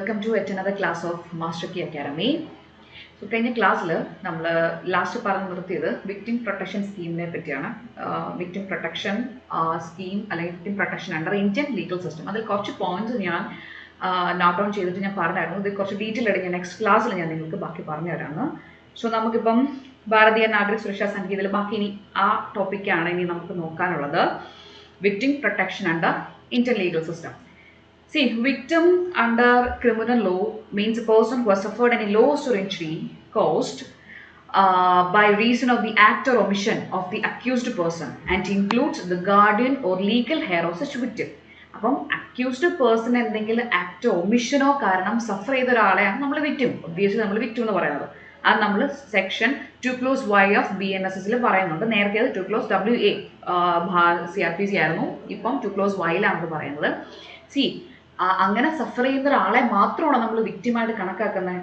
welcome to yet another class of Master Key Academy. So, കഴിഞ്ഞ ക്ലാസ്സിൽ നമ്മൾ last പറഞ്ഞു നിർത്തിയത് വിക്ടിം പ്രൊട്ടക്ഷൻ സ്കീമിനെ പറ്റിയാണ്. വിക്ടിം പ്രൊട്ടക്ഷൻ സ്കീം അല്ലെങ്കിൽ victim protection under Indian legal system. അതിൽ കുറച്ച് പോയിന്റ്സ് ഞാൻ നോട്ട് ഡൗൺ ചെയ്തിട്ട് ഞാൻ പറഞ്ഞായിരുന്നു. ഇത് കുറച്ച് ഡീറ്റെയിൽ ആയിട്ട് ഞാൻ നെക്സ്റ്റ് ക്ലാസ്സിൽ ഞാൻ നിങ്ങൾക്ക് ബാക്കി പറഞ്ഞു തരാണ്. സോ നമുക്കിപ്പം ഭാരതീയ നാഗരിക സുരക്ഷാ സംഹിതയിൽ ബാക്കി ഇനി ആ ടോപ്പിക്കാണ് ഇനി നമുക്ക് നോക്കാനുള്ളത്. Victim protection under Indian legal system. See, victim under criminal law means a person who has suffered any loss or injury caused by reason of the act or omission of the accused person and includes the guardian or legal heir of such victim. അപ്പം accused person എന്തെങ്കിലും ആക്ടോ ഒമിഷനോ കാരണം സഫർ ചെയ്ത ഒരാളെയാണ് നമ്മൾ victim. Obviously നമ്മൾ victim എന്ന് പറയുന്നത്. അത് നമ്മൾ സെക്ഷൻ 2(y) ഓഫ് BNSS പറയുന്നുണ്ട്. നേരത്തെ അത് 2(WA) CRPC ആയിരുന്നു. ഇപ്പം 2(y)ലാണ് അത് പറയുന്നത്. അങ്ങനെ സഫർ ചെയ്യുന്ന ഒരാളെ മാത്രമാണ് നമ്മൾ വിക്ടിമായിട്ട് കണക്കാക്കുന്നത്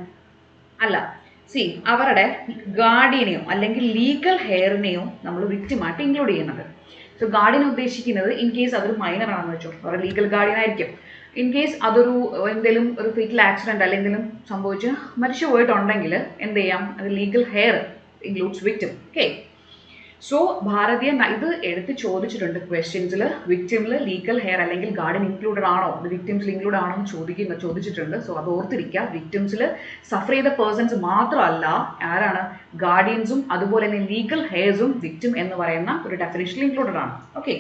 അല്ല. അവരുടെ ഗാർഡിയനെയോ അല്ലെങ്കിൽ ലീഗൽ ഹെയറിനെയോ നമ്മൾ വിക്ടിമായിട്ട് ഇൻക്ലൂഡ് ചെയ്യുന്നത്. സോ ഗാർഡിയൻ ഉദ്ദേശിക്കുന്നത് ഇൻ കേസ് അതൊരു മൈനർ ആണെന്ന് വെച്ചോ, അവരുടെ ലീഗൽ ഗാർഡിയൻ ആയിരിക്കും. ഇൻ കേസ് അതൊരു എന്തെങ്കിലും ഒരു ഫീറ്റൽ ആക്സിഡന്റ് അല്ലെങ്കിൽ എന്തെങ്കിലും സംഭവിച്ച് മരിച്ചു പോയിട്ടുണ്ടെങ്കിൽ എന്ത് ചെയ്യാം, അത് legal hair includes victim. Okay, so ഭാരതീയ ഇത് എടുത്ത് ചോദിച്ചിട്ടുണ്ട് ക്വസ്റ്റ്യൻസിൽ. വിക്ടിമിൽ ലീഗൽ ഹെയർ അല്ലെങ്കിൽ ഗാർഡിയൻ ഇൻക്ലൂഡഡ് ആണോ, അത് വിക്ടിംസിൽ ഇൻക്ലൂഡ് ആണോ എന്ന് ചോദിച്ചിട്ടുണ്ട്. സോ അത് ഓർത്തിരിക്കുക. വിക്ടിംസിൽ സഫർ ചെയ്ത പേഴ്സൺസ് മാത്രമല്ല, ആരാണ്, ഗാർഡിയൻസും അതുപോലെ തന്നെ ലീഗൽ ഹെയർസും വിക്ടിം എന്ന് പറയുന്ന ഒരു ഡെഫിനിഷനിൽ ഇൻക്ലൂഡഡ് ആണ്. ഓക്കെ,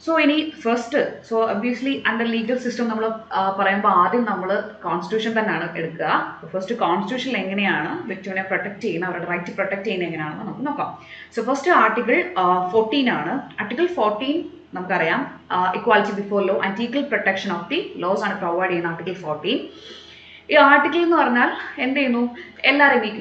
സോ ഇനി first, so obviously under legal system നമ്മൾ പറയുമ്പോൾ ആദ്യം നമ്മൾ കോൺസ്റ്റിറ്റ്യൂഷൻ തന്നെയാണ് എടുക്കുക. ഫസ്റ്റ് കോൺസ്റ്റിറ്റ്യൂഷനിൽ എങ്ങനെയാണ് വിക്ടിമിനെ പ്രൊട്ടക്ട് ചെയ്യുന്നത്, അവരുടെ റൈറ്റ് പ്രൊട്ടക്ട് ചെയ്യുന്നത് എങ്ങനെയാണെന്ന് നമുക്ക് നോക്കാം. സോ ഫസ്റ്റ് ആർട്ടിക്കിൾ 14 ആണ്. ആർട്ടിക്കിൾ 14 നമുക്കറിയാം, equality before law and equal protection of the laws ആണ് പ്രൊവൈഡ് ചെയ്യുന്ന ആർട്ടിക്കിൾ 14. ഈ ആർട്ടിക്കിൾ എന്ന് പറഞ്ഞാൽ എന്ത് ചെയ്യുന്നു, എല്ലാവരും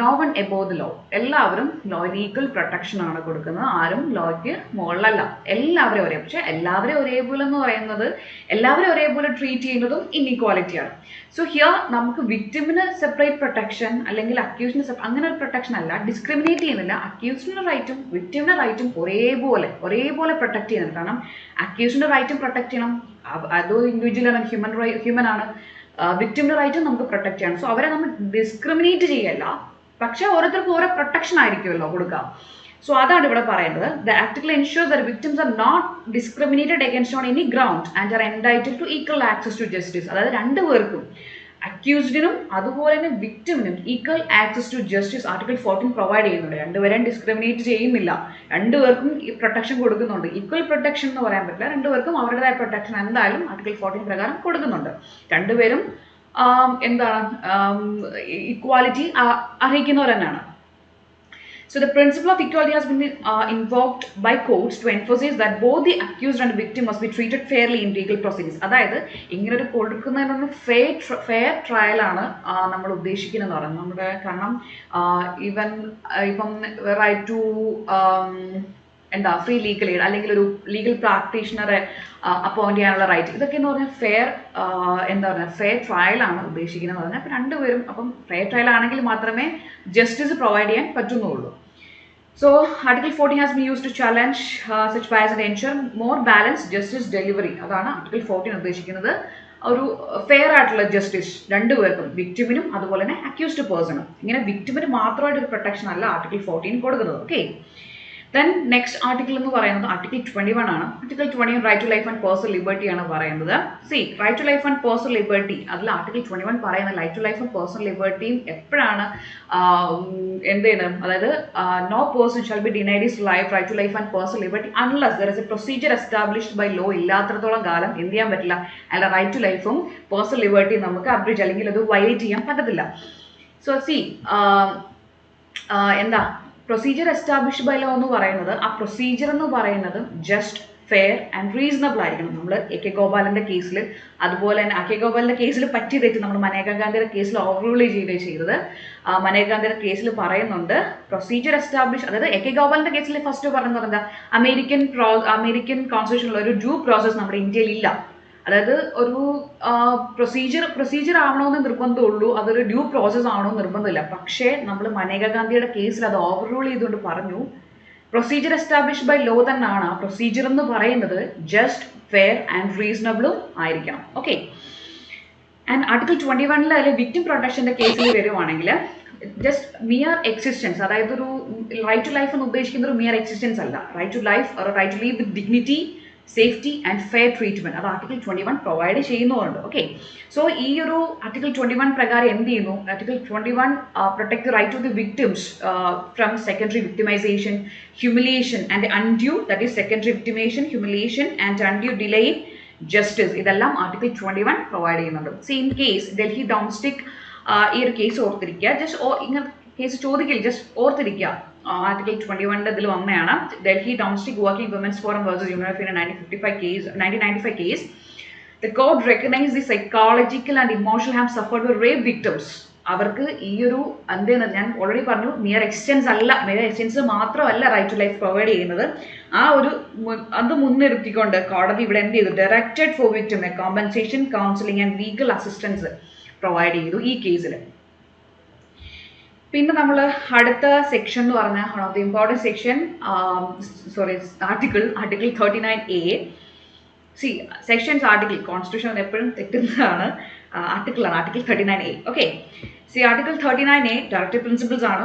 no one above the law, എല്ലാവരും ലോയിന് ഈക്വൽ പ്രൊട്ടക്ഷൻ ആണ് കൊടുക്കുന്നത്. ആരും ലോയ്ക്ക് മുകളിലല്ല, എല്ലാവരും ഒരേ. പക്ഷെ എല്ലാവരും ഒരേപോലെ എന്ന് പറയുന്നത് എല്ലാവരും ഒരേപോലെ ട്രീറ്റ് ചെയ്യുന്നതും ഇൻഇക്വാലിറ്റിയാണ്. സോ ഹിയർ നമുക്ക് വിക്ടിമിന് സെപ്പറേറ്റ് പ്രൊട്ടക്ഷൻ അല്ലെങ്കിൽ അക്യൂസിന് അങ്ങനെ ഒരു പ്രൊട്ടക്ഷൻ അല്ല, ഡിസ്ക്രിമിനേറ്റ് ചെയ്യുന്നില്ല. അക്യൂസിന്റെ റൈറ്റും വിക്ടിമിന്റെ റൈറ്റും ഒരേപോലെ പ്രൊട്ടക്ട് ചെയ്യുന്നുണ്ട്. കാരണം അക്യൂസിന്റെ റൈറ്റും പ്രൊട്ടക്ട് ചെയ്യണം, അത് ഇൻഡിവിജ്വലാണ്, ഹ്യൂമൻ ആണ്. വിക്ടിമിന്റെ റൈറ്റും നമുക്ക് പ്രൊട്ടക്ട് ചെയ്യണം. സോ അവരെ നമ്മൾ ഡിസ്ക്രിമിനേറ്റ് ചെയ്യല്ല, പക്ഷെ ഓരോരുത്തർക്കും ഓരോ പ്രൊട്ടക്ഷൻ ആയിരിക്കുമല്ലോ കൊടുക്കുക. സോ അതാണ് ഇവിടെ പറയുന്നത്. The article ensures that victims are not discriminated against on any ground and are entitled to equal access to justice. അതായത് രണ്ടുപേർക്കും, അക്യൂസ്ഡിനും അതുപോലെ തന്നെ വിക്ടിമിനും equal access to justice article 14 provide ചെയ്യുന്നുണ്ട്. രണ്ടുപേരും ഡിസ്ക്രിമിനേറ്റ് ചെയ്യുന്നില്ല, രണ്ടുപേർക്കും ഈ പ്രൊട്ടക്ഷൻ കൊടുക്കുന്നുണ്ട്. ഈക്വൽ പ്രൊട്ടക്ഷൻ എന്ന് പറയാൻ പറ്റില്ല, രണ്ടുപേർക്കും അവരുടേതായ പ്രൊട്ടക്ഷൻ എന്തായാലും ആർട്ടിക്കിൾ 14 പ്രകാരം കൊടുക്കുന്നുണ്ട്. രണ്ടുപേരും എന്താണ് ഇക്വാലിറ്റി അർഹിക്കുന്നവർ തന്നെയാണ്. So the principle of equality has been invoked by courts to emphasize that both the accused and victim must be treated fairly in legal proceedings. അതായത് ഇങ്ങനെ ഒരു കൊടുക്കുന്നതിനൊരു ഫെയർ ട്രയൽ ആണ് നമ്മൾ ഉദ്ദേശിക്കുന്നതെന്ന് പറയുന്നത്. നമ്മുടെ കാരണം ഇപ്പം right to free legal aid അല്ലെങ്കിൽ ഒരു ലീഗൽ പ്രാക്ടീഷണറെ അപ്പോയിന്റ് ചെയ്യാനുള്ള റൈറ്റ്, ഇതൊക്കെ എന്ന് പറഞ്ഞാൽ ഫെയർ ട്രയൽ ആണ് ഉദ്ദേശിക്കുന്നത് പറഞ്ഞാൽ. അപ്പം രണ്ടുപേരും അപ്പം ഫെയർ ട്രയൽ ആണെങ്കിൽ മാത്രമേ ജസ്റ്റിസ് പ്രൊവൈഡ് ചെയ്യാൻ പറ്റുന്നുള്ളൂ. So Article 14 has been used to challenge such bias and ensure more balanced justice delivery. അതാണ് ആർട്ടിക്കിൾ 14 ഉദ്ദേശിക്കുന്നത്. ഒരു ഫെയർ ആയിട്ടുള്ള ജസ്റ്റിസ് രണ്ടുപേർക്കും, വിക്ടിമിനും അതുപോലെ തന്നെ അക്യൂസ്ഡ് പേഴ്സണും. ഇങ്ങനെ വിക്ടിമിന് മാത്രമായിട്ട് ഒരു പ്രൊട്ടക്ഷൻ അല്ല ആർട്ടിക്കിൾ 14 കൊടുക്കുന്നത്. ഓക്കെ, ദെൻ നെക്സ്റ്റ് ആർട്ടിക്കിൾ എന്ന് പറയുന്നത് ആർട്ടിക്കിൾ 21 ആണ്. Article 21 right to life and personal liberty ആണ് പറയുന്നത്. Right to life and personal liberty, അതിൽ ആർട്ടിക്കിൾ 21 പറയുന്ന right to life and personal ലിബർട്ടിയും എപ്പോഴാണ് എന്ത് ചെയ്യുന്നത്, അതായത് no person shall be denied his life, right to life and personal liberty unless there is a procedure established by law. ഇല്ലാത്തടത്തോളം കാലം എന്ത് ചെയ്യാൻ പറ്റില്ല, അല്ല റൈറ്റ് ടു ലൈഫും പേഴ്സണൽ ലിബർട്ടിയും നമുക്ക് അബ്രിഡ്ജ് അല്ലെങ്കിൽ അത് വയലേറ്റ് ചെയ്യാൻ പറ്റത്തില്ല. സോ എന്താ പ്രൊസീജിയർ എസ്റ്റാബ്ലിഷ്ഡ് ബൈ ലോ എന്ന് പറയുന്നത്, ആ പ്രൊസീജിയർ എന്ന് പറയുന്നത് ജസ്റ്റ് ഫെയർ ആൻഡ് റീസണബിൾ ആയിരിക്കണം. നമ്മൾ AK ഗോപാലൻ്റെ കേസിൽ അതുപോലെ തന്നെ AK ഗോപാലിൻ്റെ കേസിൽ പറ്റി തെറ്റ് നമ്മൾ മനേകാ ഗാന്ധിയുടെ കേസിൽ ഓവർറൂൾ ചെയ്തത്. മനേകാ ഗാന്ധിയുടെ കേസിൽ പറയുന്നുണ്ട് പ്രൊസീജിയർ എസ്റ്റാബ്ലിഷ്, അതായത് AK ഗോപാലിൻ്റെ കേസിൽ ഫസ്റ്റ് പറഞ്ഞത് എന്താ, അമേരിക്കൻ കോൺസ്റ്റിറ്റ്യൂഷനിൽ ഒരു ഡ്യൂ പ്രോസസ് നമ്മുടെ ഇന്ത്യയിൽ ഇല്ല. അതായത് ഒരു പ്രൊസീജിയർ ആവണമെന്ന് നിർബന്ധമുള്ളൂ, അതൊരു ഡ്യൂ പ്രോസസ് ആവണമെന്ന് നിർബന്ധമില്ല. പക്ഷേ നമ്മൾ മനേകാ ഗാന്ധിയുടെ കേസിൽ അത് ഓവർറൂൾ ചെയ്തുകൊണ്ട് പറഞ്ഞു പ്രൊസീജിയർ എസ്റ്റാബ്ലിഷ്ഡ് ബൈ ലോ തന്നെയാണ്. ആ പ്രൊസീജിയർ എന്ന് പറയുന്നത് ജസ്റ്റ് ഫെയർ ആൻഡ് റീസണബിളും ആയിരിക്കണം. ഓക്കെ, ആൻഡ് ആർട്ടിക്കിൾ 21 അതിൽ വിക്ടിം പ്രൊട്ടക്ഷൻ്റെ കേസിൽ വരുവാണെങ്കിൽ ജസ്റ്റ് മിയർ എക്സിസ്റ്റൻസ്, അതായത് ഒരു റൈറ്റ് ടു ലൈഫ് എന്ന് ഉദ്ദേശിക്കുന്ന ഒരു മിയർ എക്സിസ്റ്റൻസ് അല്ല, right to life or right to live with dignity, safety and fair treatment, അത് ആർട്ടിക്കിൾ 21 പ്രൊവൈഡ് ചെയ്യുന്നുണ്ട്. ഓക്കെ, സോ ഈ ഒരു ആർട്ടിക്കിൾ 21 പ്രകാരം എന്ത് ചെയ്യുന്നു? Article 21 protect the right of the victims from secondary victimisation, humiliation and undue, that is secondary victimation, humiliation and undue delay justice, ഇതെല്ലാം article 21 provide ചെയ്യുന്നുണ്ട്. So in case Delhi domestic ഈ ഒരു case ഓർത്തിരിക്കുക, ജസ്റ്റ് ഇങ്ങനെ case ചോദിക്കില്ല, just ഓർത്തിരിക്കുക. Article 21 ഇതിൽ വന്നതാണ്. Delhi domestic working women's forum versus union of India 1995 case, the court recognized the psychological and emotional harm suffered by rape victims. അവർക്ക് ഈ ഒരു എന്തെന്ന് ഞാൻ ഓൾറെഡി പറഞ്ഞു, മിയർ എക്സ്റ്റൻസ് അല്ല, മിയർ എക്സ്റ്റൻസ് മാത്രമല്ല റൈറ്റ് ടു ലൈഫ് പ്രൊവൈഡ് ചെയ്യുന്നത്. ആ ഒരു അത് മുൻനിർത്തിക്കൊണ്ട് കോടതി ഇവിടെ എന്ത് ചെയ്തു? Directed for victim compensation, counselling and legal assistance provide ചെയ്തു ഈ കേസിൽ. പിന്നെ നമ്മൾ അടുത്ത സെക്ഷൻ എന്ന് പറഞ്ഞാൽ one of the important section, article 39A. See sections article, constitution എപ്പോഴും തെറ്റുന്നതാണ്, ആർട്ടിക്കിളാണ്, article 39A. Okay, see article 39A directive principles ആണ്.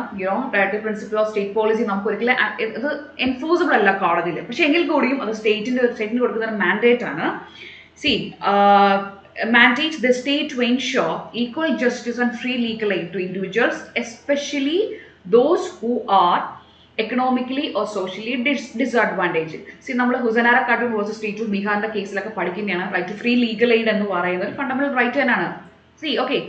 Directive principle of state policy നമുക്ക് ഒരിക്കലും ഇത് എൻഫോഴ്സിബിൾ അല്ല കോടതിയിൽ, പക്ഷേ എങ്കിൽ കൂടിയും അത് സ്റ്റേറ്റിന് കൊടുക്കുന്ന ഒരു മാൻഡേറ്റ് ആണ്. C mandates the state to ensure equal justice and free legal aid to individuals, especially those who are economically or socially disadvantaged. See, നമ്മൾ Hussainara Khatoon versus state of ബീഹാറിന്റെ കേസിലൊക്കെ പഠിക്കുന്നതാണ് right to free legal aid എന്ന് പറയുന്നത് ഒരു fundamental right തന്നെയാണ്. See okay,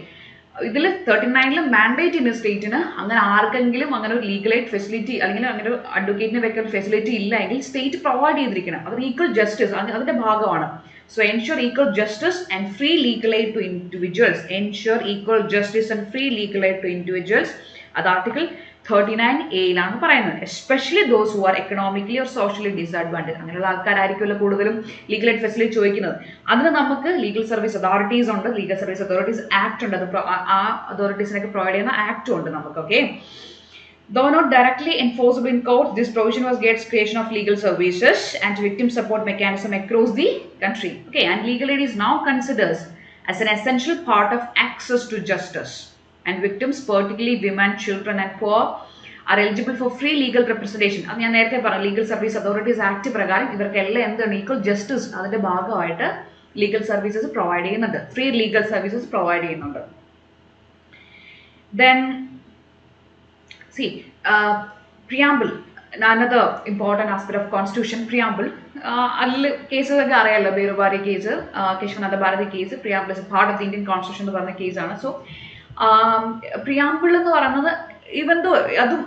ഇതിൽ 39 mandate ചെയ്യുന്ന സ്റ്റേറ്റിന് അങ്ങനെ ആർക്കെങ്കിലും അങ്ങനെ ഒരു ലീഗൽ എയ്ഡ് ഫെസിലിറ്റി അല്ലെങ്കിൽ അങ്ങനെ ഒരു അഡ്വക്കേറ്റിനെ വെക്കാൻ ഫെസിലിറ്റി ഇല്ല എങ്കിൽ സ്റ്റേറ്റ് പ്രൊവൈഡ് ചെയ്തിരിക്കണം. അത് ഈക്വൽ ജസ്റ്റിസ് അതിന്റെ ഭാഗമാണ്. So ensure equal justice and free legal aid to individuals. Ensure equal justice and free legal aid to individuals. അത് ആർട്ടിക്കിൾ 39A പറയുന്നത്. Especially those who are economically or socially disadvantage, അങ്ങനെയുള്ള ആൾക്കാരായിരിക്കുമല്ലോ കൂടുതലും legal aid facility ചോദിക്കുന്നത്. അതിന് നമുക്ക് legal service authorities ഉണ്ട്, legal service authorities act ഉണ്ട്, അത് ആ അതോറിറ്റീസിനൊക്കെ പ്രൊവൈഡ് ചെയ്യുന്ന ആക്ടും ഉണ്ട് നമുക്ക്. Okay, though not directly enforceable in court, this provision was against creation of legal services and victim support mechanism across the country. Okay, and legal aid is now considered as an essential part of access to justice, and victims, particularly women, children and poor, are eligible for free legal representation. അത് ഞാൻ നേരത്തെ പറഞ്ഞു, legal service authorities act പ്രകാരം ഇവർക്കെല്ലാം എന്താണ് equal justice അതിന്റെ ഭാഗമായിട്ട് legal services provide ചെയ്യുന്നുണ്ട്, ഫ്രീ ലീഗൽ സർവീസസ് പ്രൊവൈഡ് ചെയ്യുന്നുണ്ട്. Then see, preamble, another important aspect of constitution, preamble. അതിൽ കേസസ് ഒക്കെ അറിയാമല്ലോ, Berubari case, Kesavananda Bharati case, preamble is a part of the Indian constitution എന്ന് പറഞ്ഞ കേസാണ്. സോ preamble എന്ന് പറയുന്നത് ഈവൻ ദോ അതും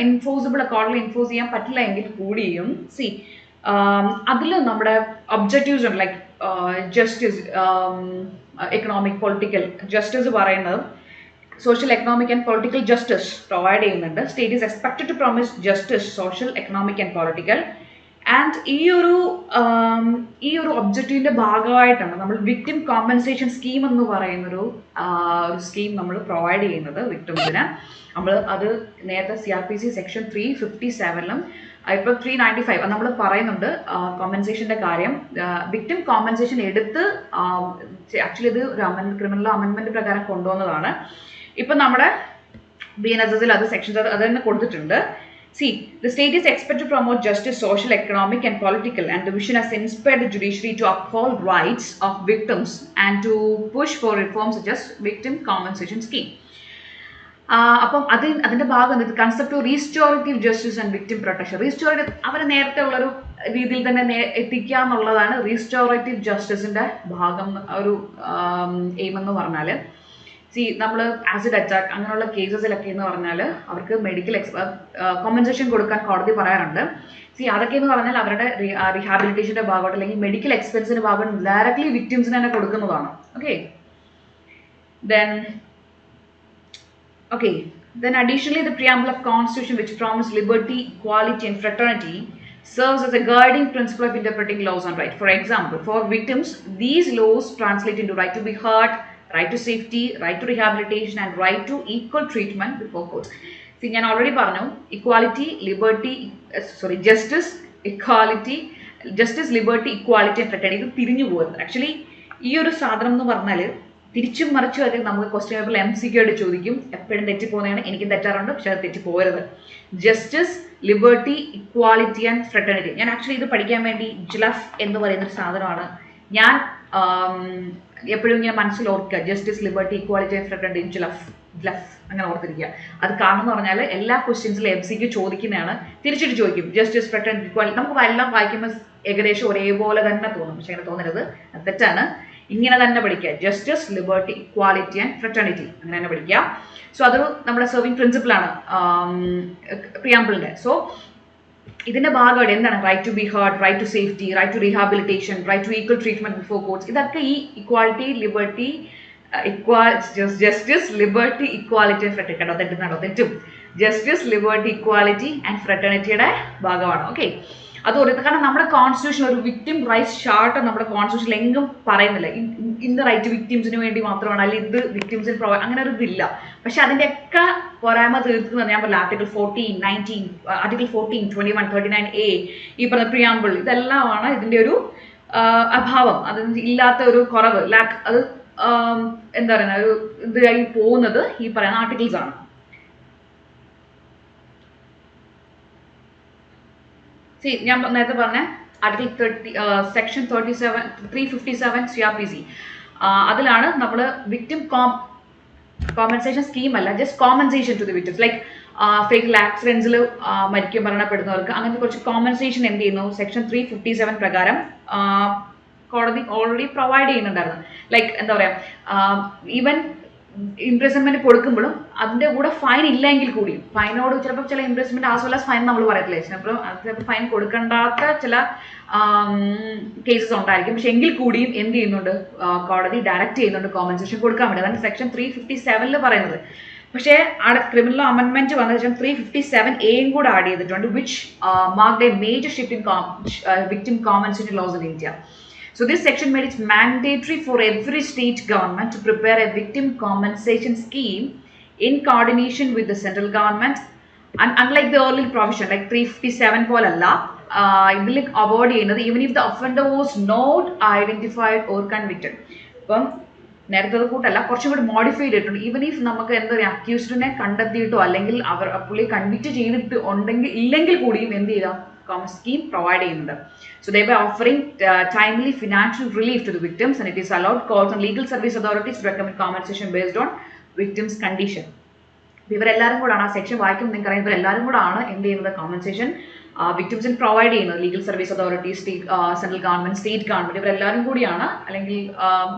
എൻഫോഴ്സിബിൾ കോടതിയിൽ എൻഫോഴ്സ് ചെയ്യാൻ പറ്റില്ല എങ്കിൽ കൂടിയും സി അതിൽ നമ്മുടെ ഒബ്ജക്റ്റീവ്സ് ഉണ്ട്, like justice, economic political justice പറയുന്നത് social, economic and political justice provide ചെയ്യുന്നുണ്ട്. State is expected to promise justice, social, economic and political. And ഈ ഒരു ഒബ്ജക്റ്റീവിന്റെ ഭാഗമായിട്ടാണ് നമ്മൾ വിക്ടിം കോമ്പൻസേഷൻ സ്കീം എന്ന് പറയുന്നൊരു സ്കീം നമ്മൾ പ്രൊവൈഡ് ചെയ്യുന്നത് വിക്ടിംസിന്. നമ്മൾ അത് നേരത്തെ CRPC സെക്ഷൻ 357 ഇപ്പോൾ 395 നമ്മൾ പറയുന്നുണ്ട് കോമ്പൻസേഷന്റെ കാര്യം. വിക്ടിം കോമ്പൻസേഷൻ എടുത്ത് ആക്ച്വലി ഇത് ഒരു ക്രിമിനൽ അമെൻമെന്റ് പ്രകാരം കൊണ്ടുവന്നതാണ്. ഇപ്പം നമ്മുടെ BNSS അത് സെക്ഷൻസ് അത് തന്നെ കൊടുത്തിട്ടുണ്ട്. See, the state is expected to promote justice, social, economic and political, and the vision has inspired the judiciary to uphold rights of victims and to push for reforms such as victim compensation scheme. അപ്പം അതിന്റെ ഭാഗം concept of restorative justice and victim protection. Restorative അവരെ നേരത്തെ ഉള്ളൊരു രീതിയിൽ തന്നെ എത്തിക്കുക എന്നുള്ളതാണ് റീസ്റ്റോറേറ്റീവ് ജസ്റ്റിസിന്റെ ഭാഗം. ഒരു എയിം എന്ന് പറഞ്ഞാൽ നമ്മൾ ആസിഡ് അറ്റാക്ക് അങ്ങനെയുള്ള കേസസിലൊക്കെ എന്ന് പറഞ്ഞാൽ അവർക്ക് മെഡിക്കൽ കോമ്പൻസേഷൻ കൊടുക്കാൻ കോടതി പറയാറുണ്ട്. അതൊക്കെ എന്ന് പറഞ്ഞാൽ അവരുടെ റീഹാബിലിറ്റേഷന്റെ ഭാഗമായിട്ട് അല്ലെങ്കിൽ മെഡിക്കൽ എക്സ്പെൻസിന്റെ ഭാഗം ഡയറക്ട്ലി വിക്ടിംസിന് തന്നെ കൊടുക്കുന്നതാണ്. Then additionally, the preamble of Constitution, which promises liberty, equality and fraternity, serves as a guiding principle of interpreting laws and rights. For example, for victims, these laws translate into right to be heard, right to safety, right to rehabilitation and right to equal treatment before court. ഞാൻ already പറഞ്ഞു, equality, liberty, justice, equality, justice, liberty, equality and fraternity ഇത് തിരിഞ്ഞു പോകുന്നത്. Actually ഈ ഒരു സാധനം എന്ന് പറഞ്ഞാൽ തിരിച്ചും മറിച്ചും ഒക്കെ നമുക്ക് ക്വസ്റ്റ്യൻ പേപ്പറിൽ MCQ ആയിട്ട് ചോദിക്കും. എപ്പോഴും തെറ്റിപ്പോകുന്നതാണ്, എനിക്കും തെറ്റാറുണ്ട്, പക്ഷെ അത് തെറ്റിപ്പോകരുത്. Justice, liberty, equality and fraternity. ഞാൻ ആക്ച്വലി ഇത് പഠിക്കാൻ വേണ്ടി ജ്ലഫ് എന്ന് പറയുന്നൊരു സാധനമാണ് ഞാൻ എപ്പോഴും ഇങ്ങനെ മനസ്സിൽ ഓർക്കുക. Justice, liberty, equality and fraternity, ജ്ലഫ് അങ്ങനെ ഓർത്തിരിക്കുക. അത് കാരണം എന്ന് പറഞ്ഞാൽ എല്ലാ ക്വസ്റ്റ്യൻസിലും MCQ ചോദിക്കുന്നതാണ്, തിരിച്ചിട്ട് ചോദിക്കും ജസ്റ്റിസ്, ഫ്രട്ടേണിറ്റി, ഇക്വാലിറ്റി. നമുക്ക് എല്ലാം വായിക്കുമ്പോൾ ഏകദേശം ഒരേപോലെ തന്നെ തോന്നും, പക്ഷെ അങ്ങനെ തോന്നരുത്, അത് തെറ്റാണ്. ഇങ്ങനെ തന്നെ പഠിക്കുക. Justice, liberty, equality and fraternity അങ്ങനെ തന്നെ പഠിക്കുക. സോ അതൊരു നമ്മുടെ സെർവിങ് പ്രിൻസിപ്പിളാണ് പ്രിയാമ്പിളിൻ്റെ. സോ ഇതിന്റെ ഭാഗമായിട്ട് എന്താണ് right to be heard, right to safety, right to rehabilitation, right to equal treatment before courts, ഇതൊക്കെ ഈ equality, liberty, justice, liberty, equality and fraternity, കേട്ടോ തെറ്റും, ജസ്റ്റിസ്, ലിബർട്ടി, ഇക്വാലിറ്റി ആൻഡ് ഫ്രട്ടേണിറ്റിയുടെ ഭാഗമാണ്. ഓക്കെ, അത് പറയുന്നത് കാരണം നമ്മുടെ കോൺസ്റ്റിറ്റ്യൂഷൻ ഒരു വിക്ടിം റൈറ്റ്സ് ചാർട്ട് നമ്മുടെ കോൺസ്റ്റിറ്റ്യൂഷനിൽ എങ്കും പറയുന്നില്ല ഇന്ന് റൈറ്റ് വിക്ടിംസിന് വേണ്ടി മാത്രമാണ്, അല്ലെങ്കിൽ ഇത് വിക്ടിംസിന് പ്രൊവൈഡ്, അങ്ങനെ ഒരു ഇതില്ല. പക്ഷെ അതിൻ്റെയൊക്കെ പോരായ്മ തീർക്കുന്നത് ഞാൻ പറഞ്ഞ ആർട്ടിക്കിൾ 14, 19, ആർട്ടിക്കിൾ 14, 21, 39A, ഈ പറഞ്ഞ പ്രിയാമ്പിൾ, ഇതെല്ലാമാണ് ഇതിൻ്റെ ഒരു അഭാവം, അതിന് ഇല്ലാത്ത ഒരു കുറവ്, ലാക്ക്, അത് എന്താ പറയുക ഒരു ഇതായി പോകുന്നത് ഈ പറയുന്ന ആർട്ടിക്കിൾസ് ആണ്. ഞാൻ നേരത്തെ പറഞ്ഞ ആർട്ടിക്കിൾ സെക്ഷൻ 357 CRPC, അതിലാണ് നമ്മൾ വിക്ടിം കോമ്പൻസേഷൻ സ്കീം അല്ല, just compensation to the victims, like ഫേക്കൽ ആക്സിഡൻസിൽ മരണപ്പെടുന്നവർക്ക് അങ്ങനത്തെ കുറച്ച് കോമ്പൻസേഷൻ എന്ത് ചെയ്യുന്നു, സെക്ഷൻ 357 പ്രകാരം കോടതി ഓൾറെഡി പ്രൊവൈഡ് ചെയ്യുന്നുണ്ടായിരുന്നു. ലൈക്ക് എന്താ പറയുക, ഈവൻ ഇംപ്രിസൺമെന്റ് കൊടുക്കുമ്പോഴും അതിന്റെ കൂടെ ഫൈൻ ഇല്ലെങ്കിൽ കൂടിയും, ഫൈനോട് ചിലപ്പോൾ ചില imprisonment as well as fine നമ്മൾ പറയത്തില്ലേ, ചിലപ്പോൾ ഫൈൻ കൊടുക്കേണ്ടാത്ത ചില കേസസ് ഉണ്ടായിരിക്കും. പക്ഷെ എങ്കിൽ കൂടിയും എന്ത് ചെയ്യുന്നുണ്ട്, കോടതി ഡയറക്റ്റ് ചെയ്യുന്നുണ്ട് കോമ്പൻസേഷൻ കൊടുക്കാൻ വേണ്ടി. അതാണ് സെക്ഷൻ 357 പറയുന്നത്. പക്ഷേ അവിടെ ക്രിമിനൽ അമെൻമെന്റ് വന്ന ശേഷം 357A കൂടെ ആഡ് ചെയ്തിട്ടുണ്ട്, which marked a major shift in victim compensation laws in India. So this section made it mandatory for every state government to prepare a victim compensation scheme in coordination with the central government. And unlike the earlier provision, like 357 പോലല്ല ഇതിൽ avoid ചെയ്യുന്നത്, even if the offender was not identified or convicted. അപ്പം നേരത്തെ കൂട്ടല്ല, കുറച്ചും കൂടി modify ചെയ്തിട്ടുണ്ട്. Even if നമുക്ക് എന്താ പറയുക അക്യൂസ്ഡിനെ കണ്ടെത്തിയിട്ടോ അല്ലെങ്കിൽ പുള്ളി കൺവിക്റ്റ് ചെയ്തിട്ട് ഇല്ലെങ്കിൽ കൂടിയും എന്ത് ചെയ്താൽ scheme provide ചെയ്യുന്നുണ്ട്. So thereby offering timely financial relief to the victims, and it is allowed courts and legal service authorities to recommend compensation based on victims' condition. ഇവരെല്ലാവരും കൂടാണ് ആ സെക്ഷൻ വായിക്കുമ്പോൾ നിങ്ങൾക്ക് അറിയാം, ഇവരെല്ലാവരും കൂടാണ് എന്ത് ചെയ്യുന്നത്, കോമ്പൻസേഷൻ വിക്ടിംസിന് പ്രൊവൈഡ് ചെയ്യുന്നത്. Legal service authorities, central government, state government, ഇവരെല്ലാവരും കൂടിയാണ് അല്ലെങ്കിൽ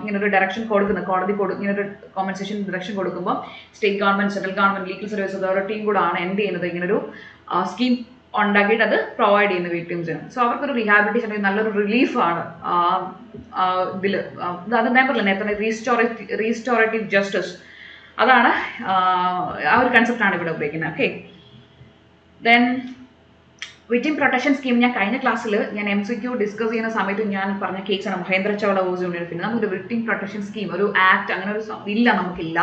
ഇങ്ങനൊരു ഡയറക്ഷൻ കൊടുക്കുന്നത്. കോടതി ഇങ്ങനൊരു കോമ്പൻസേഷൻ ഡയറക്ഷൻ കൊടുക്കുമ്പോൾ state government, central government, legal service അതോറിറ്റിയും കൂടാണ് എന്ത് ചെയ്യുന്നത്, ഇങ്ങനൊരു സ്കീം ഉണ്ടാക്കിയിട്ട് അത് പ്രൊവൈഡ് ചെയ്യുന്ന വിക്ടിംസിന്. സോ അവർക്കൊരു റീഹാബിലിറ്റേഷൻ, നല്ലൊരു റിലീഫാണ് ഇതിൽ. അത് ഞാൻ പറഞ്ഞില്ല നേരത്തെ, റീസ്റ്റോറേറ്റീവ് ജസ്റ്റിസ്, അതാണ് ആ ഒരു കൺസെപ്റ്റാണ് ഇവിടെ ഉപയോഗിക്കുന്നത്. Okay, then victim protection scheme ഞാൻ കഴിഞ്ഞ ക്ലാസ്സിൽ ഞാൻ MCQ ഡിസ്കസ് ചെയ്യുന്ന സമയത്ത് ഞാൻ പറഞ്ഞ കേസാണ് Mahendra Chawla versus union of India. നമുക്കൊരു വിക്ടിം പ്രൊട്ടക്ഷൻ സ്കീം, ഒരു ആക്ട് അങ്ങനെ ഒരു ഇല്ല, നമുക്കില്ല.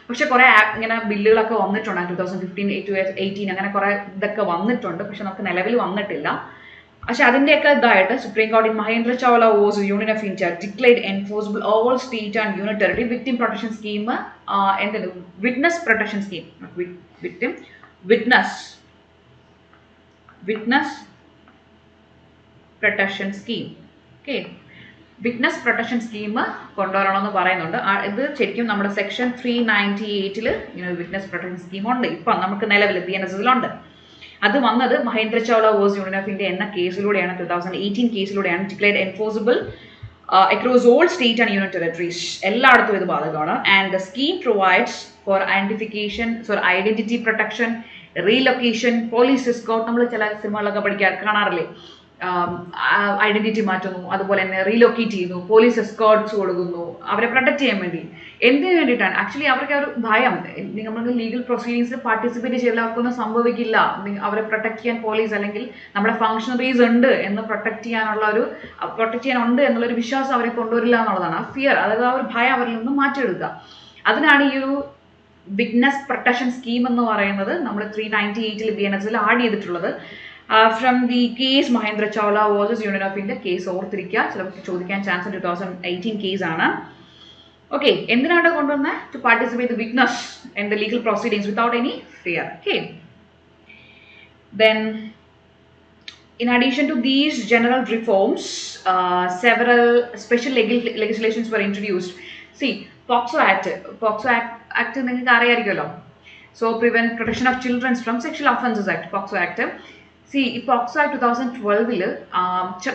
പക്ഷെ കുറെ ഇങ്ങനെ ബില്ലുകളൊക്കെ വന്നിട്ടുണ്ട് 2015 to 18 അങ്ങനെ കുറെ ഇതൊക്കെ വന്നിട്ടുണ്ട്, പക്ഷെ നമുക്ക് നിലവിൽ വന്നിട്ടില്ല. പക്ഷെ അതിൻ്റെയൊക്കെ ഇതായിട്ട് സുപ്രീം കോടതി Mahendra Chawla versus union of India declared enforceable all state and union territory victim protection scheme, എന്താണ് witness protection scheme, victim witness protection scheme. Okay, witness protection scheme കൊണ്ടുവരണമെന്ന് പറയുന്നുണ്ട്. ഇത് ശരിക്കും നമ്മുടെ സെക്ഷൻ 398 ഇങ്ങനെ വിറ്റ്നസ് പ്രൊട്ടക്ഷൻ സ്കീം ഉണ്ട്, ഇപ്പം നമുക്ക് നിലവിൽ BNSS-ലുണ്ട്. അത് വന്നത് Mahendra Chawla versus union of India എന്ന കേസിലൂടെയാണ്, 2018 കേസിലൂടെയാണ് declared enforceable across all state and union territories. എല്ലായിടത്തും ഇത് ബാധകമാണ്. And the scheme provides for identity protection, relocation, police escort. നമ്മൾ ചില സിനിമകളൊക്കെ കാണാറില്ലേ, ഐഡന്റിറ്റി മാറ്റുന്നു, അതുപോലെ തന്നെ റീലൊക്കേറ്റ് ചെയ്യുന്നു, പോലീസ് എസ്കോർട്ട്സ് കൊടുക്കുന്നു, അവരെ പ്രൊട്ടക്ട് ചെയ്യാൻ വേണ്ടി. എന്തിനു വേണ്ടിയിട്ടാണ്? ആക്ച്വലി അവർക്ക് ഒരു ഭയം, നമ്മൾ ലീഗൽ പ്രൊസീഡിങ്സിൽ പാർട്ടിസിപ്പേറ്റ് ചെയ്താൽ അവർക്കൊന്നും സംഭവിക്കില്ല, അവരെ പ്രൊട്ടക്ട് ചെയ്യാൻ പോലീസ് അല്ലെങ്കിൽ നമ്മുടെ ഫങ്ഷണറീസ് ഉണ്ട് എന്ന് പ്രൊട്ടക്ട് ചെയ്യാനുണ്ട് എന്നുള്ളൊരു വിശ്വാസം അവരെ കൊണ്ടുവരില്ല എന്നുള്ളതാണ്. ആ ഫിയർ, അതായത് ആ ഒരു ഭയം അവരിൽ നിന്ന് മാറ്റിയെടുക്കുക. അതിനാണ് ഈ ഒരു വിറ്റ്നസ് പ്രൊട്ടക്ഷൻ സ്കീം എന്ന് പറയുന്നത് നമ്മൾ 398 BNSS-ൽ ആഡ് ചെയ്തിട്ടുള്ളത്. From the case Mahendra Chawla versus union of India case ഓർത്തിരിക്കുക, ചിലപ്പോൾ ചോദിക്കാൻ ചാൻസ് 2018 കേസാണ്. Okay, എന്തിനാണ് കൊണ്ടുവന്നത്? To participate the witness in the legal proceedings without any fear. Okay. Then, in addition to these general reforms, several special legislations were introduced. See, POCSO Act നിങ്ങൾക്ക് അറിയായിരിക്കുമല്ലോ. So, Prevent Protection of Children from Sexual Offences Act, POCSO Act. C ഈ POCSO act 2012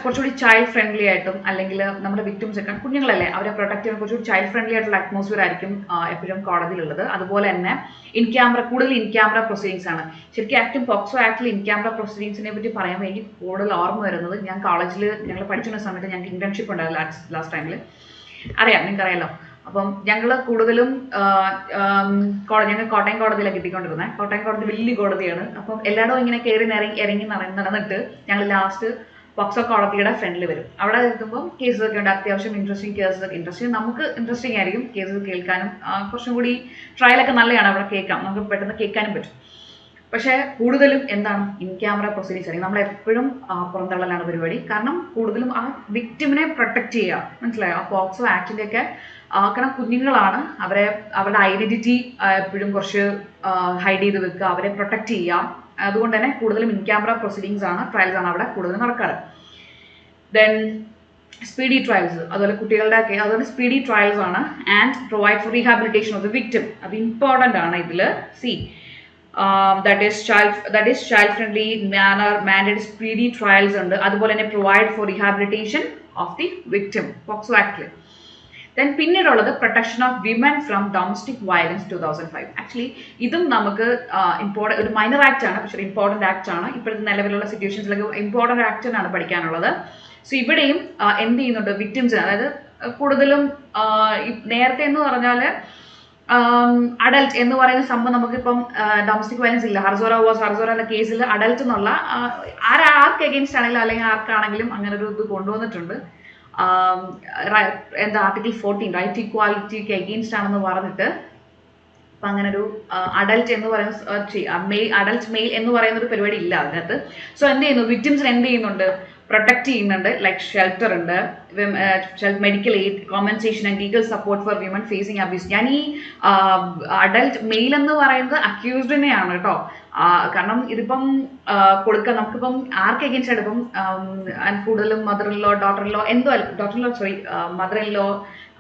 കുറച്ചുകൂടി child friendly ആയിട്ടും അല്ലെങ്കിൽ നമ്മുടെ victims ഒക്കെ കുഞ്ഞുങ്ങളല്ലേ അവരെ protect ചെയ്യാൻ കുറച്ചുകൂടി ചൈൽഡ് ഫ്രണ്ട്ലി ആയിട്ടുള്ള അറ്റ്മോസ്ഫിയർ ആയിരിക്കും എപ്പോഴും കോടതിയിലുള്ളത്. അതുപോലെ തന്നെ കൂടുതൽ ഇൻ ക്യാമറ പ്രൊസീഡിങ്സ് ആണ്. ശരിക്കും ആക്ടും പോക്സോ ആക്ടിൽ ഇൻ ക്യാമറ പ്രൊസീഡിങ്സിനെ പറ്റി പറയുമ്പോൾ എനിക്ക് കൂടുതൽ ഓർമ്മ വരുന്നത് ഞാൻ കോളേജിൽ ഞങ്ങൾ പഠിച്ചിരുന്ന സമയത്ത് ഞങ്ങൾക്ക് ഇന്റേൺഷിപ്പ് ഉണ്ടായിരുന്നു ലാസ്റ്റ് ടൈമിൽ. നിങ്ങൾക്ക് അറിയാലോ. അപ്പം ഞങ്ങൾ കൂടുതലും ഞങ്ങൾ കോട്ടയം കോടതിയിലാണ് കിട്ടിക്കൊണ്ടിരുന്നത്. കോട്ടയം കോടതി വലിയ കോടതിയാണ്. അപ്പം എല്ലായിടവും ഇങ്ങനെ കയറി ഇറങ്ങി നടന്നിട്ട് ഞങ്ങൾ ലാസ്റ്റ് പോക്സോ കോടതിയുടെ ഫ്രണ്ടിൽ വരും. അവിടെ എത്തുമ്പോൾ കേസൊക്കെ ഉണ്ട്, അത്യാവശ്യം ഇൻട്രസ്റ്റിംഗ് കേസൊക്കെ. നമുക്ക് ഇൻട്രസ്റ്റിംഗ് ആയിരിക്കും കേസ് കേൾക്കാനും. കുറച്ചും കൂടി ട്രയലൊക്കെ നല്ലതാണ്, അവിടെ കേൾക്കാം, നമുക്ക് പെട്ടെന്ന് കേൾക്കാനും പറ്റും. പക്ഷേ കൂടുതലും എന്താണ് ഇൻ ക്യാമറ പ്രൊസീഡിങ്സ് ആയിരിക്കും. നമ്മളെപ്പോഴും പുറന്തള്ളലാണ് പരിപാടി. കാരണം കൂടുതലും ആ വിക്ടിമിനെ പ്രൊട്ടക്ട് ചെയ്യുക, മനസ്സിലായോ? ആ പോക്സോ ആക്ടിൻ്റെയൊക്കെ കാരണം കുഞ്ഞുങ്ങളാണ്, അവരുടെ ഐഡന്റിറ്റി എപ്പോഴും കുറച്ച് ഹൈഡ് ചെയ്ത് വെക്കുക, അവരെ പ്രൊട്ടക്ട് ചെയ്യുക. അതുകൊണ്ട് തന്നെ കൂടുതലും ഇൻ ക്യാമറ പ്രൊസീഡിങ്സ് ആണ്, ട്രയൽസ് ആണ് അവിടെ കൂടുതൽ നടക്കാറ്. ദെൻ സ്പീഡി ട്രയൽസ്, അതുപോലെ കുട്ടികളുടെ അതുപോലെ സ്പീഡി ട്രയൽസ് ആണ്. And provide four rehabilitation of the victim, അത് ഇമ്പോർട്ടൻ്റ് ആണ് ഇതിൽ. That is child friendly manner, mandated speedy trials ഉണ്ട്. അതുപോലെ തന്നെ provide for rehabilitation of the victim, POCSO ആക്ടിൽ. ദെൻ പിന്നീടുള്ളത് protection of women from domestic violence 2005. Actually ഇതും നമുക്ക് ഒരു മൈനർ ആക്ട് ആണ്, പക്ഷേ ഇമ്പോർട്ടൻ്റ് ആക്ട് ആണ്. ഇപ്പോഴത്തെ നിലവിലുള്ള സിറ്റുവേഷൻസിലൊക്കെ ഇമ്പോർട്ടൻ്റ് ആക്ടിനാണ് പഠിക്കാനുള്ളത്. സോ ഇവിടെയും എന്ത് ചെയ്യുന്നുണ്ട് വിക്ടിംസിന്, അതായത് കൂടുതലും നേരത്തെ എന്ന് പറഞ്ഞാൽ അഡൽട്ട് എന്ന് പറയുന്ന സംഭവം നമുക്കിപ്പം ഡൊമസ്റ്റിക് വയലൻസ് ഇല്ല. ഹർസോറ എന്ന കേസിൽ അഡൽട്ട് എന്നുള്ള ആർക്ക് എഗെയിൻസ്റ്റ് ആണെങ്കിലും അല്ലെങ്കിൽ ആർക്കാണെങ്കിലും അങ്ങനെ ഒരു ഇത് കൊണ്ടുവന്നിട്ടുണ്ട്. എന്താ ആർട്ടിക്കിൾ 14 റൈറ്റ് ഇക്വാലിറ്റിക്ക് എഗെയിൻസ്റ്റ് ആണെന്ന് പറഞ്ഞിട്ട് അപ്പം അങ്ങനെ ഒരു അഡൽട്ട് എന്ന് പറയുന്ന അഡൽട്ട് മെയിൽ എന്ന് പറയുന്ന ഒരു പരിപാടി ഇല്ല അതിനകത്ത്. സോ എന്ത് ചെയ്യുന്നു, വിക്ടിംസിന് എന്ത് ചെയ്യുന്നുണ്ട്, പ്രൊട്ടക്ട് ചെയ്യുന്നുണ്ട്. ലൈക്ക് ഷെൽട്ടർ ഉണ്ട്, medical aid, compensation and legal support for women facing abuse. ഞാൻ ഈ അഡൽട്ട് മെയിൽ എന്ന് പറയുന്നത് അക്യൂസ്ഡിനെയാണ് കേട്ടോ. കാരണം ഇതിപ്പം നമുക്കിപ്പം ആർക്ക് എഗെയിൻസ്റ്റ് ആയിട്ട് ഇപ്പം കൂടുതലും mother in law, daughter in law, mother in law,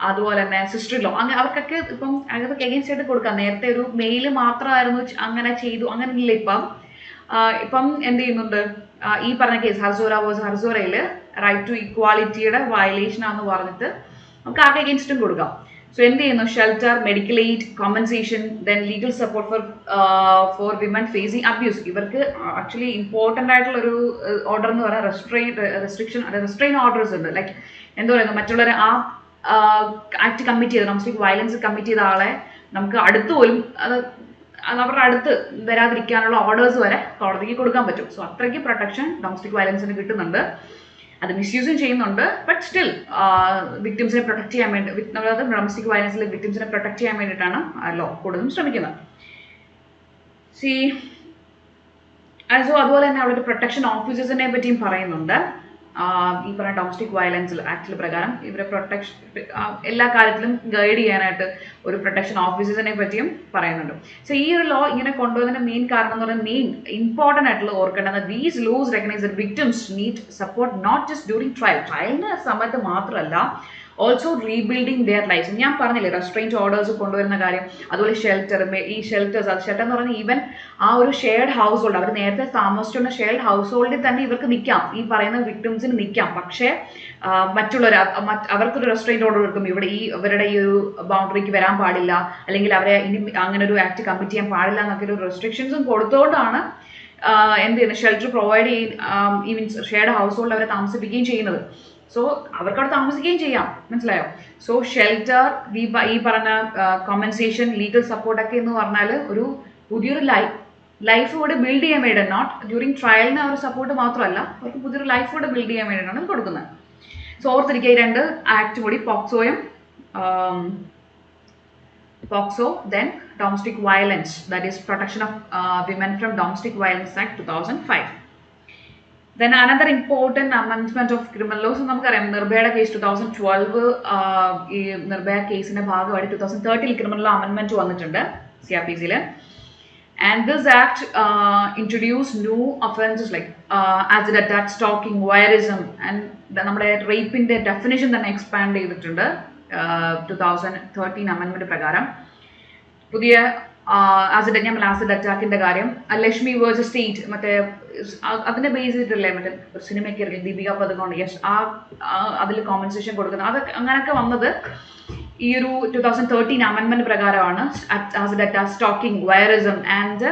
അതുപോലെ തന്നെ സിസ്റ്റർ ഇൻ ലോ, അങ്ങനെ അവർക്കൊക്കെ ഇപ്പം അതൊക്കെ എഗെയിൻസ്റ്റ് ആയിട്ട് കൊടുക്കാം. നേരത്തെ ഒരു മെയിൽ മാത്രമായിരുന്നു അങ്ങനെ ചെയ്തു, അങ്ങനെ ഇല്ല. ഇപ്പം എന്ത് ചെയ്യുന്നുണ്ട്, ഈ പറഞ്ഞ കേസ് ഹർസോറയിൽ റൈറ്റ് ടു ഇക്വാലിറ്റിയുടെ വയലേഷൻ ആണെന്ന് പറഞ്ഞിട്ട് നമുക്ക് ആർക്ക് എഗെയിൻസ്റ്റും കൊടുക്കാം. സോ എന്ത് ചെയ്യുന്നു, shelter, medical aid, compensation, then legal support for women facing abuse. ഇവർക്ക് ആക്ച്വലി ഇമ്പോർട്ടൻ്റ് ആയിട്ടുള്ള ഒരു ഓർഡർ എന്ന് പറയുന്നത് റെസ്ട്രെയിൻ ഓർഡേഴ്സ് ഉണ്ട്. ലൈക്ക് എന്താ പറയുക, മറ്റുള്ളവരെ ആ ആക്ട് കമ്മിറ്റ് ചെയ്ത ഡൊമസ്റ്റിക് വയലൻസ് കമ്മിറ്റ് ചെയ്ത ആളെ നമുക്ക് അടുത്ത് പോലും അത് അവരുടെ അടുത്ത് വരാതിരിക്കാനുള്ള ഓർഡേഴ്സ് വരെ കോടതിക്ക് കൊടുക്കാൻ പറ്റും. സോ അത്രയ്ക്ക് പ്രൊട്ടക്ഷൻ ഡൊമസ്റ്റിക് വയലൻസിന് കിട്ടുന്നുണ്ട്. അത് മിസ്യൂസും ചെയ്യുന്നുണ്ട്. ബട്ട് സ്റ്റിൽ വിക്ടിംസിനെ പ്രൊട്ടക്ട് ചെയ്യാൻ വേണ്ടി, ഡൊമസ്റ്റിക് വയലൻസിൽ വിക്ടിംസിനെ പ്രൊട്ടക്ട് ചെയ്യാൻ വേണ്ടിയിട്ടാണ് ലോ കൂടുതലും ശ്രമിക്കുന്നത്. അതുപോലെ തന്നെ അവിടെ പ്രൊട്ടക്ഷൻ ഓഫീസേഴ്സിനെ പറ്റിയും പറയുന്നുണ്ട്. ഈ പറഞ്ഞ ഡൊമസ്റ്റിക് വയലൻസിൽ ആക്ടിൽ പ്രകാരം ഇവരെ പ്രൊട്ടക്ഷൻ എല്ലാ കാര്യത്തിലും ഗൈഡ് ചെയ്യാനായിട്ട് ഒരു പ്രൊട്ടക്ഷൻ ഓഫീസേഴ്സിനെ പറ്റിയും പറയുന്നുണ്ട്. സോ ഈ ഒരു ലോ ഇങ്ങനെ കൊണ്ടുവന്നതിന്റെ മെയിൻ കാരണം എന്ന് പറയുന്നത്, മെയിൻ ഇമ്പോർട്ടൻ്റ് ആയിട്ടുള്ള ഓർക്കേണ്ടത്, these laws recognise victims need support not just during ട്രയലിന്റെ സമയത്ത് മാത്രമല്ല, ഓൾസോ റീബിൽഡിങ് ദെയർ ലൈഫ്സ്. ഞാൻ പറഞ്ഞില്ലേ റെസ്ട്രെയിൻറ്റ് ഓർഡേഴ്സ് കൊണ്ടുവരുന്ന കാര്യം, അതുപോലെ ഷെൽട്ടർ, ഈ ഷെൽട്ടേഴ്സ്, ഷെൽട്ടർ എന്ന് പറഞ്ഞാൽ ഈവൻ ആ ഒരു ഷെയർഡ് ഹൗസ് ഹോൾഡ്, അവർ നേരത്തെ താമസിച്ചുള്ള ഷെയർഡ് ഹൗസ് ഹോൾഡിൽ തന്നെ ഇവർക്ക് നിൽക്കാം, ഈ പറയുന്ന വിക്ടിംസിന് നിൽക്കാം. പക്ഷേ മറ്റുള്ളവർ അവർക്കൊരു റെസ്ട്രെയിൻറ്റ് ഓർഡർ എടുക്കും, ഇവരുടെ ഈ ഒരു ബൗണ്ടറിക്ക് വരാൻ പാടില്ല, അല്ലെങ്കിൽ അവരെ ഇനി അങ്ങനെ ഒരു ആക്ട് കമ്മിറ്റ് ചെയ്യാൻ പാടില്ല എന്നൊക്കെ ഒരു റെസ്ട്രിക്ഷൻസും കൊടുത്തുകൊണ്ടാണ് എന്ത് ചെയ്യുന്നത്, ഷെൽട്ടർ പ്രൊവൈഡ് ഈ മീൻസ് ഷെയർഡ് ഹൗസ് ഹോൾഡ് അവരെ താമസിപ്പിക്കുകയും ചെയ്യുന്നത്. സോ അവർക്ക് അവിടെ താമസിക്കുകയും ചെയ്യാം, മനസ്സിലായോ? സോ ഷെൽട്ടർ, ഈ പറഞ്ഞ കോമ്പൻസേഷൻ, ലീഗൽ സപ്പോർട്ടൊക്കെ എന്ന് പറഞ്ഞാൽ ഒരു പുതിയൊരു ലൈഫ് കൂടെ ബിൽഡ് ചെയ്യാൻ വേണ്ടി, നോട്ട് ഡ്യൂറിങ് ട്രയലിന് ആ ഒരു സപ്പോർട്ട് മാത്രമല്ല, അവർക്ക് പുതിയൊരു ലൈഫ് കൂടെ ബിൽഡ് ചെയ്യാൻ വേണ്ടിയിട്ടാണ് ഇത് കൊടുക്കുന്നത്. സോ ഓർത്തിരിക്കുക, ഈ രണ്ട് ആക്ട് കൂടി, POCSO, then domestic violence, that is Protection of Women from Domestic Violence Act 2005. Then another important amendment of criminal laws നമുക്കറിയാം നിർഭയയുടെ കേസ് 2012 ഈ നിർഭയ കേസിന്റെ ഭാഗമായിട്ട് 2013 criminal law amendment വന്നിട്ടുണ്ട് CRPC ല്. And this act introduced new offenses like acid attack, stalking, voyeurism, and നമ്മുടെ റേപ്പിന്റെ definition തന്നെ expand ചെയ്തിട്ടുണ്ട് 2013 അമെൻമെന്റ് പ്രകാരം. പുതിയ ആസിഡ് അറ്റാക്കിന്റെ കാര്യം, ലക്ഷ്മി വേഴ്സസ് സ്റ്റേറ്റ് മറ്റേ അതിന്റെ ബേസ് ചെയ്തിട്ടല്ലേ മറ്റേ സിനിമയ്ക്ക് ഇറങ്ങി ദീപിക പദുകോൺ, യെസ് അതിൽ കോമ്പൻസേഷൻ കൊടുക്കുന്നത്, അത് അങ്ങനെയൊക്കെ വന്നത് ഈ ഒരു 2013 അമെൻമെന്റ് പ്രകാരമാണ്. Acid attack, stalking, voyeurism and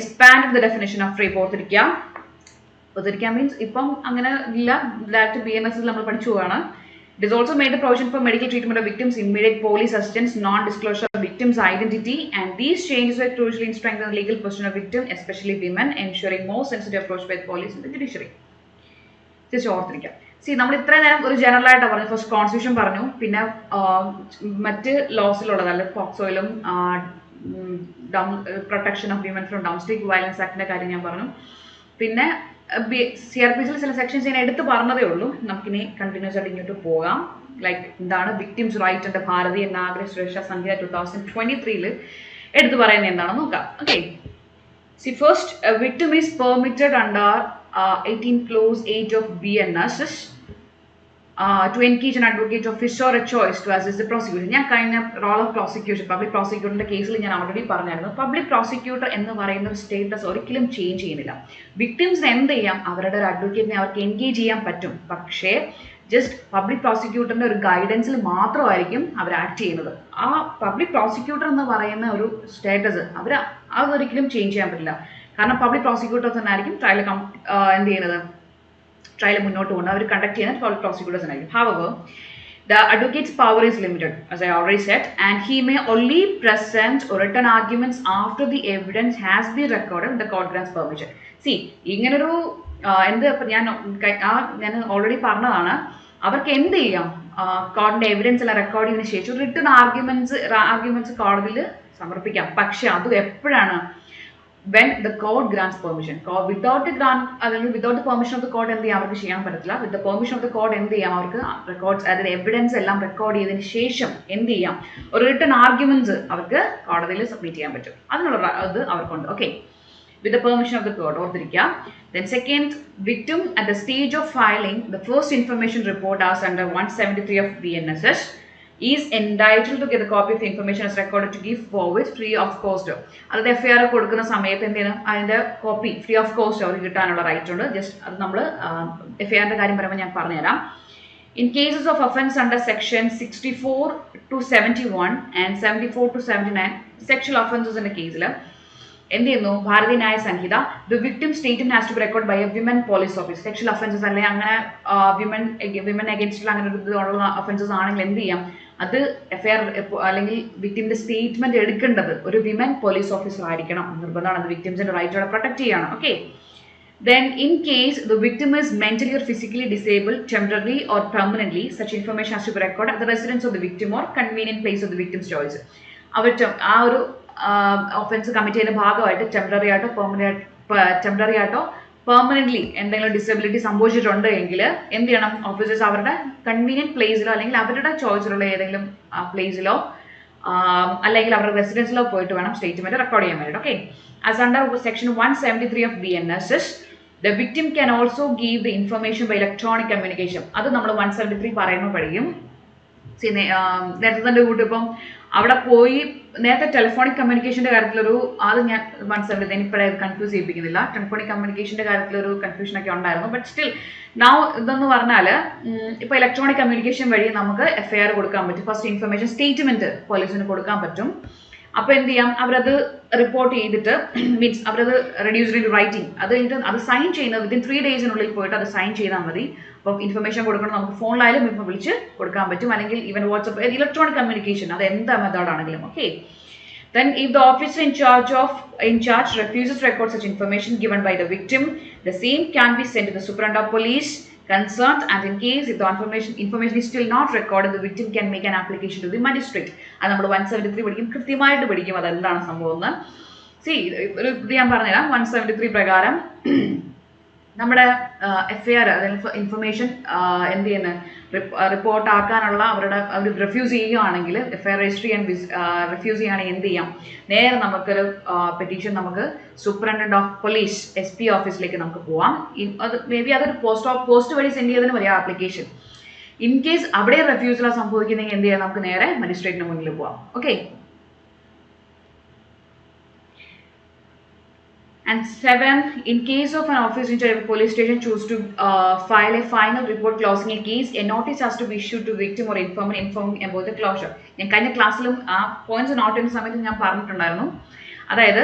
expand the definition of rape. ഓർത്തിരിക്കുക മീൻസ് ഇപ്പം അങ്ങനെ ഇല്ല, ഡയറക്റ്റ് BNS നമ്മൾ പഠിച്ചു പോവാണ്. It is also made a provision for medical treatment of victims, immediate police assistance, non-disclosure of victims' identity, and these changes were crucial in strengthening the legal position of victims, especially women, ensuring more sensitive approach by the police and the judiciary. Just ഓർത്തിരിക്കാം. നമ്മൾ ഇത്ര നേരം ഒരു general ആയിട്ടാണ് പറഞ്ഞു. First constitution പറഞ്ഞു, പിന്നെ മറ്റ് ലോസിലുള്ളതല്ല പോക്സോയിലും protection of women from domestic violence ആക്ടിന്റെ കാര്യം ഞാൻ പറഞ്ഞു. പിന്നെ CRPCയിൽ ചില സെക്ഷൻസ് ഞാൻ എടുത്ത് പറഞ്ഞതേ ഉള്ളൂ. നമുക്കിനി കണ്ടിന്യൂസ് ആയിട്ട് ഇങ്ങോട്ട് പോകാം. ലൈക്ക് എന്താണ് വിക്ടിംസ് റൈറ്റ് അണ്ടർ ഭാരതീയ നാഗരിക സുരക്ഷാ സംഹിത 2023 എടുത്തു പറയുന്നത് എന്താണെന്ന് നോക്കാം. Okay, first victim is permitted under 18 clause 8 of BNS to engage an advocate of his or a choice to assist the prosecutor. ഞാൻ കഴിഞ്ഞ റോൾ ഓഫ് പ്രോസിക്യൂഷൻ പബ്ലിക് പ്രോസിക്യൂട്ടറിന്റെ കേസിൽ ഞാൻ ഓൾറെഡി പറഞ്ഞായിരുന്നു. പബ്ലിക് പ്രോസിക്യൂട്ടർ എന്ന് പറയുന്ന ഒരു സ്റ്റേറ്റസ് ഒരിക്കലും ചേഞ്ച് ചെയ്യുന്നില്ല. വിക്ടിംസിന് എന്ത് ചെയ്യാം, അവരുടെ ഒരു അഡ്വക്കേറ്റിനെ അവർക്ക് എൻഗേജ് ചെയ്യാൻ പറ്റും. പക്ഷേ ജസ്റ്റ് പബ്ലിക് പ്രോസിക്യൂട്ടറിന്റെ ഒരു ഗൈഡൻസിൽ മാത്രമായിരിക്കും അവർ ആക്ട് ചെയ്യുന്നത്. ആ പബ്ലിക് പ്രോസിക്യൂട്ടർ എന്ന് പറയുന്ന ഒരു സ്റ്റേറ്റസ് അതൊരിക്കലും ചേഞ്ച് ചെയ്യാൻ പറ്റില്ല. കാരണം പബ്ലിക് പ്രോസിക്യൂട്ടേഴ്സ് തന്നെ ആയിരിക്കും ട്രയൽ എന്ത് ചെയ്യുന്നത്, ട്രയൽ മുന്നോട്ട് പോകുന്നത് അവർ കണ്ടക്ട് ചെയ്യുന്നത് പബ്ലിക് പ്രോസിക്യൂട്ടേഴ്സ് ആയിരിക്കും. However, the advocate's power is limited, as I already said, and he may only present written arguments after the evidence has been recorded. The court grants permission. See, ഇങ്ങനൊരു എന്ത് ഞാൻ already പറഞ്ഞതാണ്, അവർക്ക് എന്ത് ചെയ്യാം, കോടതിന്റെ evidence എല്ലാം record ചെയ്തതിനു ശേഷം റിട്ടൺ ആർഗ്യുമെന്റ്സ് കോടതിയിൽ സമർപ്പിക്കാം. പക്ഷെ അത് എപ്പോഴാണ്, when the court grants permission. Without the permission of the court എന്ത് ചെയ്യാം അവർക്ക് ചെയ്യാൻ പറ്റത്തില്ല. With the permission of the court എന്ത് ചെയ്യാം അവർക്ക് റെക്കോർഡ്സ് അതായത് എവിഡൻസ് എല്ലാം റെക്കോർഡ് ചെയ്തതിന് ശേഷം എന്ത് ചെയ്യാം, ഒരു റിട്ടൺ ആർഗ്യുമെന്റ്സ് അവർക്ക് കോടതിയിൽ സബ്മിറ്റ് ചെയ്യാൻ പറ്റും. അതിനുള്ള അത് അവർക്കുണ്ട്. Okay, with the permission of the court. ഓർത്തിരിക്കുക. Then second, victim at the stage of filing the first information report as under 173 of BNSS is entitled to get the copy of the information as recorded to give forward free of cost. അതായത് FIR കൊടുക്കുന്ന സമയത്ത് എന്ത് ചെയ്യണം, അതിന്റെ copy free of cost അവർക്ക് കിട്ടാനുള്ള right ഉണ്ട്. Just അത് നമ്മൾ FIRന്റെ കാര്യം പറയുമ്പോൾ ഞാൻ പറഞ്ഞുതരാം. In cases of offence under section 64 to 71 and 74 to 79 sexual offences in the കേസിൽ എന്ത് ചെയ്യുന്നു, ഭാരതീയ ന്യായ സംഹിത the victim statement has to be recorded by a women police officer. Sexual offences അല്ലെങ്കിൽ അങ്ങനെ വിമൻ അഗേൻസ്റ്റ് അങ്ങനെ ഒരു ഒഫൻസസ് ആണെങ്കിൽ എന്ത് ചെയ്യാം, അത് FIR അല്ലെങ്കിൽ വിക്ടിമിന്റെ സ്റ്റേറ്റ്മെന്റ് എടുക്കേണ്ടത് ഒരു വിമൻ പോലീസ് ഓഫീസർ ആയിരിക്കണം, നിർബന്ധമാണ്. അത് വിക്ടിംസിന്റെ റൈറ്റുകളെ പ്രൊട്ടക്ട് ചെയ്യണം. Okay, then in case the victim is mentally or physically disabled temporarily or permanently, such information has to be recorded at the residence of the victim or convenient place of the victim's choice. അവർ ആ ഒരു offence commit ചെയ്യുന്ന ഭാഗമായിട്ട് temporary ആയിട്ടോ permanently എന്തെങ്കിലും disability സംഭവിച്ചിട്ടുണ്ട് എങ്കിൽ എന്ത് ചെയ്യണം, ഓഫീസേഴ്സ് അവരുടെ കൺവീനിയന്റ് പ്ലേസിലോ അല്ലെങ്കിൽ അവരുടെ ചോയ്സിലുള്ള ഏതെങ്കിലും പ്ലേസിലോ അല്ലെങ്കിൽ അവരുടെ റെസിഡൻസിലോ പോയിട്ട് വേണം സ്റ്റേറ്റ്മെന്റ് റെക്കോർഡ് ചെയ്യാൻ വേണ്ടിയിട്ട്. Okay, as under section 173 of BNSS, the victim can also give the information by electronic communication. അത് നമ്മൾ 173 പറയുമ്പോൾ പഠിക്കും. നേരത്തെ തന്നെ കൂട്ടി ഇപ്പം അവിടെ പോയി നേരത്തെ ടെലിഫോണിക് കമ്മ്യൂണിക്കേഷന്റെ കാര്യത്തിലൊരു അത് ഞാൻ 173 എനിക്കിപ്പോഴേ കൺഫ്യൂസ് ചെയ്യിപ്പിക്കുന്നില്ല. ടെലിഫോണിക് കമ്മ്യൂണിക്കേഷന്റെ കാര്യത്തിലൊരു കൺഫ്യൂഷൻ ഒക്കെ ഉണ്ടായിരുന്നു. ബട്ട് സ്റ്റിൽ നൗ ഇതെന്ന് പറഞ്ഞാൽ ഇപ്പൊ ഇലക്ട്രോണിക് കമ്മ്യൂണിക്കേഷൻ വഴി നമുക്ക് FIR കൊടുക്കാൻ പറ്റും. ഫസ്റ്റ് ഇൻഫർമേഷൻ സ്റ്റേറ്റ്മെന്റ് പോലീസിന് കൊടുക്കാൻ പറ്റും. അപ്പൊ എന്ത് ചെയ്യാം, അവരത് റിപ്പോർട്ട് ചെയ്തിട്ട് മീൻസ് അവരത് റെഡ്യൂസ്ഡ് ഇൻ റൈറ്റിംഗ് അത് കഴിഞ്ഞിട്ട് അത് സൈൻ ചെയ്യുന്നത് വിത്തിൻ 3 ഡേയ്സിനുള്ളിൽ പോയിട്ട് അത് സൈൻ ചെയ്താൽ മതി. അപ്പം ഇൻഫർമേഷൻ കൊടുക്കണം നമുക്ക് ഫോണിലായാലും ഇപ്പം വിളിച്ച് കൊടുക്കാൻ പറ്റും, അല്ലെങ്കിൽ ഈവൻ വാട്സ്ആപ്പ് ഇലക്ട്രോണിക് കമ്മ്യൂണിക്കേഷൻ അത് എന്താ മെത്തേഡാണെങ്കിലും. Okay, then if the officer in charge refuses to record such information given by the victim, the same can be sent to the superintendent of police concerned, and in case if the information is still not recorded, the victim can make an application to the magistrate. അത് നമ്മൾ 173 പഠിക്കും, കൃത്യമായിട്ട് പഠിക്കും അതെന്താണ് സംഭവം എന്ന്. C ഒരു ഇത് ഞാൻ പറഞ്ഞുതരാം. 173 പ്രകാരം നമ്മുടെ FIR അതായത് ഇൻഫർമേഷൻ എന്ത് ചെയ്യുന്നത് റിപ്പോർട്ട് ആക്കാനുള്ള അവർ റിഫ്യൂസ് ചെയ്യുകയാണെങ്കിൽ FIR രജിസ്റ്റർ ചെയ്യാൻ റിഫ്യൂസ് ചെയ്യുകയാണെങ്കിൽ എന്ത് ചെയ്യാം, നേരെ നമുക്കൊരു പെറ്റീഷൻ നമുക്ക് സൂപ്രണ്ടന്റ് ഓഫ് പോലീസ് SP ഓഫീസിലേക്ക് നമുക്ക് പോവാം. അത് മേ ബി അതൊരു പോസ്റ്റ് വഴി സെൻഡ് ചെയ്തതിന് മതി ആപ്ലിക്കേഷൻ. ഇൻ കേസ് അവിടെ റിഫ്യൂസൽ സംഭവിക്കുന്നെങ്കിൽ എന്ത് ചെയ്യാം, നമുക്ക് നേരെ മജിസ്ട്രേറ്റിന് മുന്നിൽ പോവാം. Okay. And 7, in case of an officer in a police station choose to file a final report closing a case, a notice has to be issued to victim or informing about the closure. ഞാൻ കഴിഞ്ഞ ക്ലാസ്സിലും ആ points not ചെയ്യുന്ന സമയത്ത് ഞാൻ പറഞ്ഞിട്ടുണ്ടായിരുന്നു. അതായത്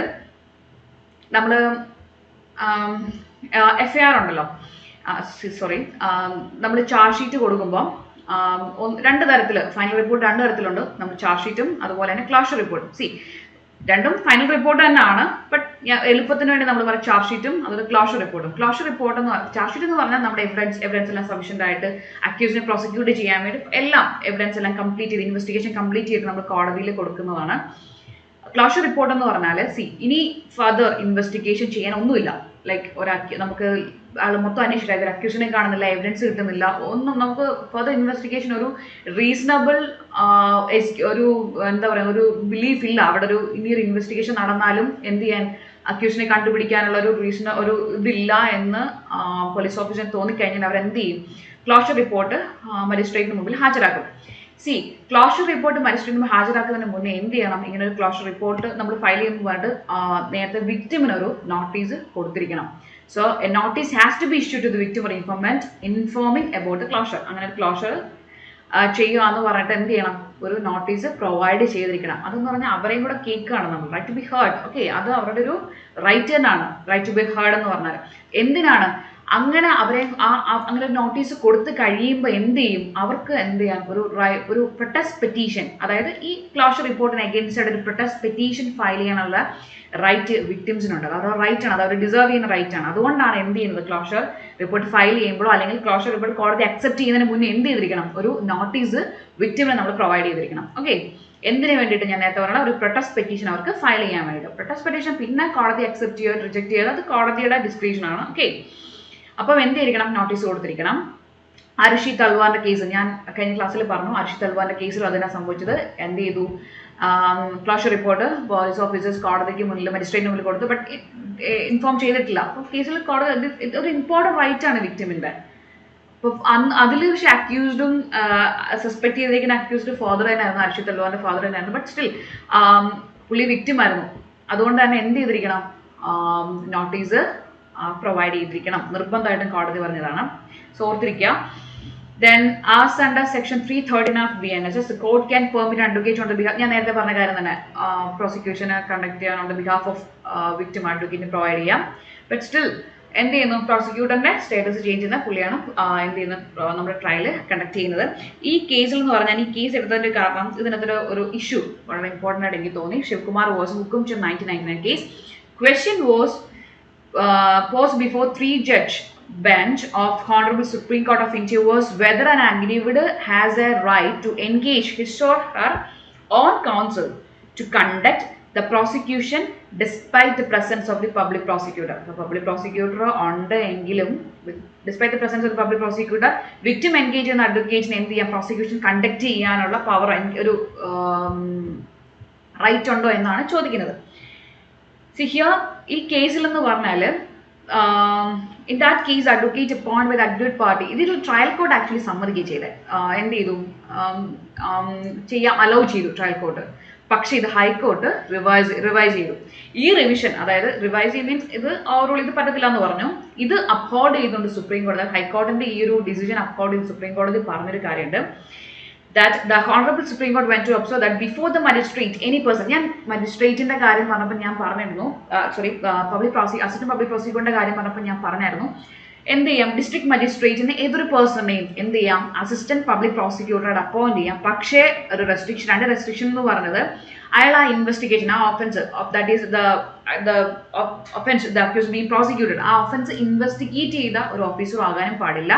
നമ്മൾ FIR ഉണ്ടല്ലോ, നമ്മൾ ചാർജ് ഷീറ്റ് കൊടുക്കുമ്പോൾ രണ്ട് തരത്തിൽ ഫൈനൽ റിപ്പോർട്ട് രണ്ട് തരത്തിലുണ്ട്. നമ്മൾ ചാർജ് ഷീറ്റും അതുപോലെ തന്നെ ക്ലോഷർ റിപ്പോർട്ടും. രണ്ടും ഫൈനൽ റിപ്പോർട്ട് തന്നെയാണ്. ബട്ട് എളുപ്പത്തിന് വേണ്ടി നമ്മൾ പറയും ചാർജ് ഷീറ്റും അതുപോലെ ക്ലോഷർ റിപ്പോർട്ടും. ക്ലോഷർ റിപ്പോർട്ട് എന്ന് പറഞ്ഞാൽ, ചാർജ് ഷീറ്റ് എന്ന് പറഞ്ഞാൽ നമ്മുടെ എവിഡൻസ് എല്ലാം സഫീഷ്യൻ്റ് ആയിട്ട് അക്യൂസിനെ പ്രോസിക്യൂട്ട് ചെയ്യാൻ വേണ്ടി എല്ലാം എവിഡൻസ് എല്ലാം കംപ്ലീറ്റ് ചെയ്ത് ഇൻവെസ്റ്റിഗേഷൻ കംപ്ലീറ്റ് ചെയ്ത് നമ്മൾ കോടതിയിൽ കൊടുക്കുന്നതാണ്. ക്ലോഷർ റിപ്പോർട്ട് എന്ന് പറഞ്ഞാൽ ഇനി ഫർദർ ഇൻവെസ്റ്റിഗേഷൻ ചെയ്യാൻ ഒന്നുമില്ല. ലൈക്ക് നമുക്ക് ആൾ മൊത്തം അന്വേഷിച്ചില്ല, ഇവർ അക്യൂസിനെ കാണുന്നില്ല, എവിഡൻസ് കിട്ടുന്നില്ല, ഒന്നും നമുക്ക് ഫർദർ ഇൻവെസ്റ്റിഗേഷൻ ഒരു റീസണബിൾ ഒരു എന്താ പറയുക ഒരു ബിലീഫ് ഇല്ല. അവിടെ ഇനിയൊരു ഇൻവെസ്റ്റിഗേഷൻ നടന്നാലും എന്ത് ചെയ്യാൻ അക്യൂസിനെ കണ്ടുപിടിക്കാനുള്ള ഒരു ഇതില്ല എന്ന് പോലീസ് ഓഫീസറിന് തോന്നിക്കഴിഞ്ഞാൽ അവർ എന്ത് ചെയ്യും, ക്ലോഷർ റിപ്പോർട്ട് മജിസ്ട്രേറ്റിന് മുമ്പിൽ ഹാജരാക്കും. ക്ലോഷർ റിപ്പോർട്ട് മജിസ്ട്രേറ്റിന് ഹാജരാക്കുന്നതിന് മുന്നേ എന്ത് ചെയ്യണം, ഇങ്ങനെ ഒരു ക്ലോഷർ റിപ്പോർട്ട് നമ്മൾ ഫയൽ ചെയ്യുമ്പോൾ നേരത്തെ വിക്ടിമിനൊരു നോട്ടീസ് കൊടുത്തിരിക്കണം. So a notice has to be issue to the victim or informant informing about the closure. അങ്ങനെ ക്ലോഷർ ചെയ്യുക എന്ന് പറഞ്ഞിട്ട് എന്ത് ചെയ്യണം, ഒരു നോട്ടീസ് പ്രൊവൈഡ് ചെയ്തിരിക്കണം. അതെന്ന് പറഞ്ഞാൽ അവരെയും കൂടെ കേൾക്കുകയാണ് നമ്മൾ, right to be heard. Okay, അത് അവരുടെ ഒരു റൈറ്റ് തന്നെയാണ്, റൈറ്റ് ടു ബി ഹേർഡ് എന്ന് പറഞ്ഞാൽ. എന്തിനാണ് അങ്ങനെ അവരെ അങ്ങനെ നോട്ടീസ് കൊടുത്ത് കഴിയുമ്പോൾ എന്ത് ചെയ്യും, അവർക്ക് എന്ത് ചെയ്യാൻ ഒരു പ്രൊട്ടസ്റ്റ് പെറ്റീഷൻ, അതായത് ഈ ക്ലോഷർ റിപ്പോർട്ടിന് അഗേൻസ്റ്റ് ആയിട്ട് ഒരു പ്രൊട്ടസ്റ്റ് പെറ്റീഷൻ ഫയൽ ചെയ്യാനുള്ള റൈറ്റ് വിക്ടിംസിനുണ്ട്. അവരുടെ റൈറ്റ് ആണ്, അത് അവർ ഡിസേർവ് ചെയ്യുന്ന റൈറ്റ് ആണ്. അതുകൊണ്ടാണ് എന്ത് ചെയ്യുന്നത്, ക്ലോഷർ റിപ്പോർട്ട് ഫയൽ ചെയ്യുമ്പോഴോ അല്ലെങ്കിൽ ക്ലോഷർ റിപ്പോർട്ട് കോടതി അക്സെപ്റ്റ് ചെയ്യുന്നതിന് മുന്നേ എന്ത് ചെയ്തിരിക്കണം, ഒരു നോട്ടീസ് വിക്ടിമിനെ നമ്മൾ പ്രൊവൈഡ് ചെയ്തിരിക്കണം. ഓക്കെ, എന്തിനു വേണ്ടിയിട്ട് ഞാൻ നേരത്തെ പറഞ്ഞ ഒരു പ്രൊട്ടസ്റ്റ് പെറ്റീഷൻ അവർക്ക് ഫയൽ ചെയ്യാൻ വേണ്ടിയിട്ട്. പ്രൊട്ടസ്റ്റ് പെറ്റീഷൻ പിന്നെ കോടതി അക്സെപ്റ്റ് ചെയ്യുക റിജക്ട് ചെയ്യുക അത് കോടതിയുടെ ഡിസ്ക്രിപ്ഷൻ ആണ്. ഓക്കെ, അപ്പം എന്ത് ചെയ്തിരിക്കണം, നോട്ടീസ് കൊടുത്തിരിക്കണം. അർഷി തൽവാറിന്റെ കേസ് ഞാൻ കഴിഞ്ഞ ക്ലാസ്സിൽ പറഞ്ഞു. അർഷി തൽവാറിന്റെ കേസിൽ അതിനാണ് സംഭവിച്ചത്. എന്ത് ചെയ്തു, ക്ലോഷർ റിപ്പോർട്ട് പോലീസ് ഓഫീസേഴ്സ് കോടതിക്ക് മുന്നിൽ മജിസ്ട്രേറ്റിന് മുന്നിൽ കൊടുത്തു, ബട്ട് ഇൻഫോം ചെയ്തിട്ടില്ല. അപ്പോൾ കേസിൽ കോടതി ഒരു ഇമ്പോർട്ടൻറ്റ് റൈറ്റ് ആണ് വിക്ടിമിന്റെ. അപ്പോൾ അതിൽ പക്ഷേ അക്യൂസ്ഡും സസ്പെക്ട് ചെയ്തിരിക്കുന്ന അക്യൂസ്ഡ് ഫാദർ തന്നെയായിരുന്നു, അർഷി തൽവാറിന്റെ ഫാദർ തന്നെയായിരുന്നു. ബട്ട് സ്റ്റിൽ പുള്ളി വിക്ടിം ആയിരുന്നു. അതുകൊണ്ട് തന്നെ എന്ത് ചെയ്തിരിക്കണം, നോട്ടീസ് പ്രൊവൈഡ് ചെയ്തിരിക്കണം, നിർബന്ധമായിട്ടും കോടതി പറഞ്ഞതാണ്. സോ ഓർത്തിരിക്കുക. Then as under section 313 of BNHS, the court can permit advocate on the behalf, ഞാൻ നേരത്തെ പറഞ്ഞ കാര്യം തന്നെ, പ്രോസിക്യൂഷനെ കണ്ടക്ട് ചെയ്യാൻ on the behalf of victim advocate provide ചെയ്യാം. ബട്ട് സ്റ്റിൽ എന്ത് ചെയ്യുന്നു, പ്രോസിക്യൂട്ടറിന്റെ സ്റ്റേറ്റസ് ചേഞ്ച് ചെയ്യുന്ന പുള്ളിയാണ് എന്ത് ചെയ്യുന്നത്, നമ്മുടെ ട്രയൽ കണ്ടക്ട് ചെയ്യുന്നത്. ഈ കേസിൽ എന്ന് പറഞ്ഞാൽ, ഈ കേസ് എടുത്തതിന്റെ കാരണം ഇതിനകത്തൊരു ഒരു ഇഷ്യൂ വളരെ ഇമ്പോർട്ടൻ്റ് ആയിട്ട് എനിക്ക് തോന്നി. Shivakumar was hukumed in 1999 case. Question was posed before 3-judge bench of Honorable Supreme Court of India was whether an aggrieved has a right to engage his or her own counsel to conduct the prosecution despite the presence of the public prosecutor. The public prosecutor ഉണ്ട് എങ്കിലും despite the presence of the public prosecutor, victim engage ചെയ്യുന്ന advocate എന്ത് ചെയ്യാം, prosecution conduct ചെയ്യാനുള്ള power ഒരു right ഉണ്ടോ എന്നാണ് ചോദിക്കുന്നത്. ഹിയർ ഈ കേസിൽ എന്ന് പറഞ്ഞാൽ, in that case advocate appointed by the aggrieved party, ഇതിൽ ട്രയൽ കോർട്ട് ആക്ച്വലി സമ്മതിക്കുകയും ചെയ്തത്. എന്ത് ചെയ്തു, ചെയ്യാൻ അലൗ ചെയ്തു ട്രയൽ കോർട്ട്. പക്ഷേ ഇത് ഹൈക്കോർട്ട് റിവൈസ് ചെയ്തു. ഈ റിവിഷൻ, അതായത് റിവൈസ് മീൻസ് ഇത് ഓവറോൾ ഇത് പറ്റത്തില്ല എന്ന് പറഞ്ഞു. ഇത് അപ്ഹോൾഡ് ചെയ്തുകൊണ്ട് സുപ്രീം കോടതി, ഹൈക്കോർട്ടിന്റെ ഈ ഒരു ഡിസിഷൻ അപ്ഹോൾഡ് ചെയ്ത് സുപ്രീം കോടതി പറഞ്ഞൊരു കാര്യമുണ്ട്. That the Honorable Supreme Court went to observe that before the magistrate, any person, ഞാൻ മജിസ്ട്രേറ്റിന്റെ കാര്യം പറഞ്ഞപ്പോൾ ഞാൻ പറഞ്ഞിരുന്നു, അസിസ്റ്റന്റ് പബ്ലിക് പ്രോസിക്യൂട്ടറിന്റെ കാര്യം പറഞ്ഞപ്പോൾ ഞാൻ പറഞ്ഞായിരുന്നു, എന്ത് ചെയ്യാം, ഡിസ്ട്രിക്ട് മജിസ്ട്രേറ്റിന് ഏതൊരു പേഴ്സണെയും എന്ത് ചെയ്യാം, അസിസ്റ്റന്റ് പബ്ലിക് പ്രോസിക്യൂട്ടറുടെ അപ്പോയിന്റ് ചെയ്യാം. പക്ഷേ ഒരു റെസ്ട്രിക്ഷൻ, രണ്ട് റെസ്ട്രിക്ഷൻ എന്ന് പറഞ്ഞത്, അയാൾ ആ ഇൻവെസ്റ്റിഗേഷൻ, ആ offence, that is the offence the accused being prosecuted, ആ ഒഫൻസ് ഇൻവെസ്റ്റിഗേറ്റ് ചെയ്ത ഒരു ഓഫീസർ ആകാനും പാടില്ല.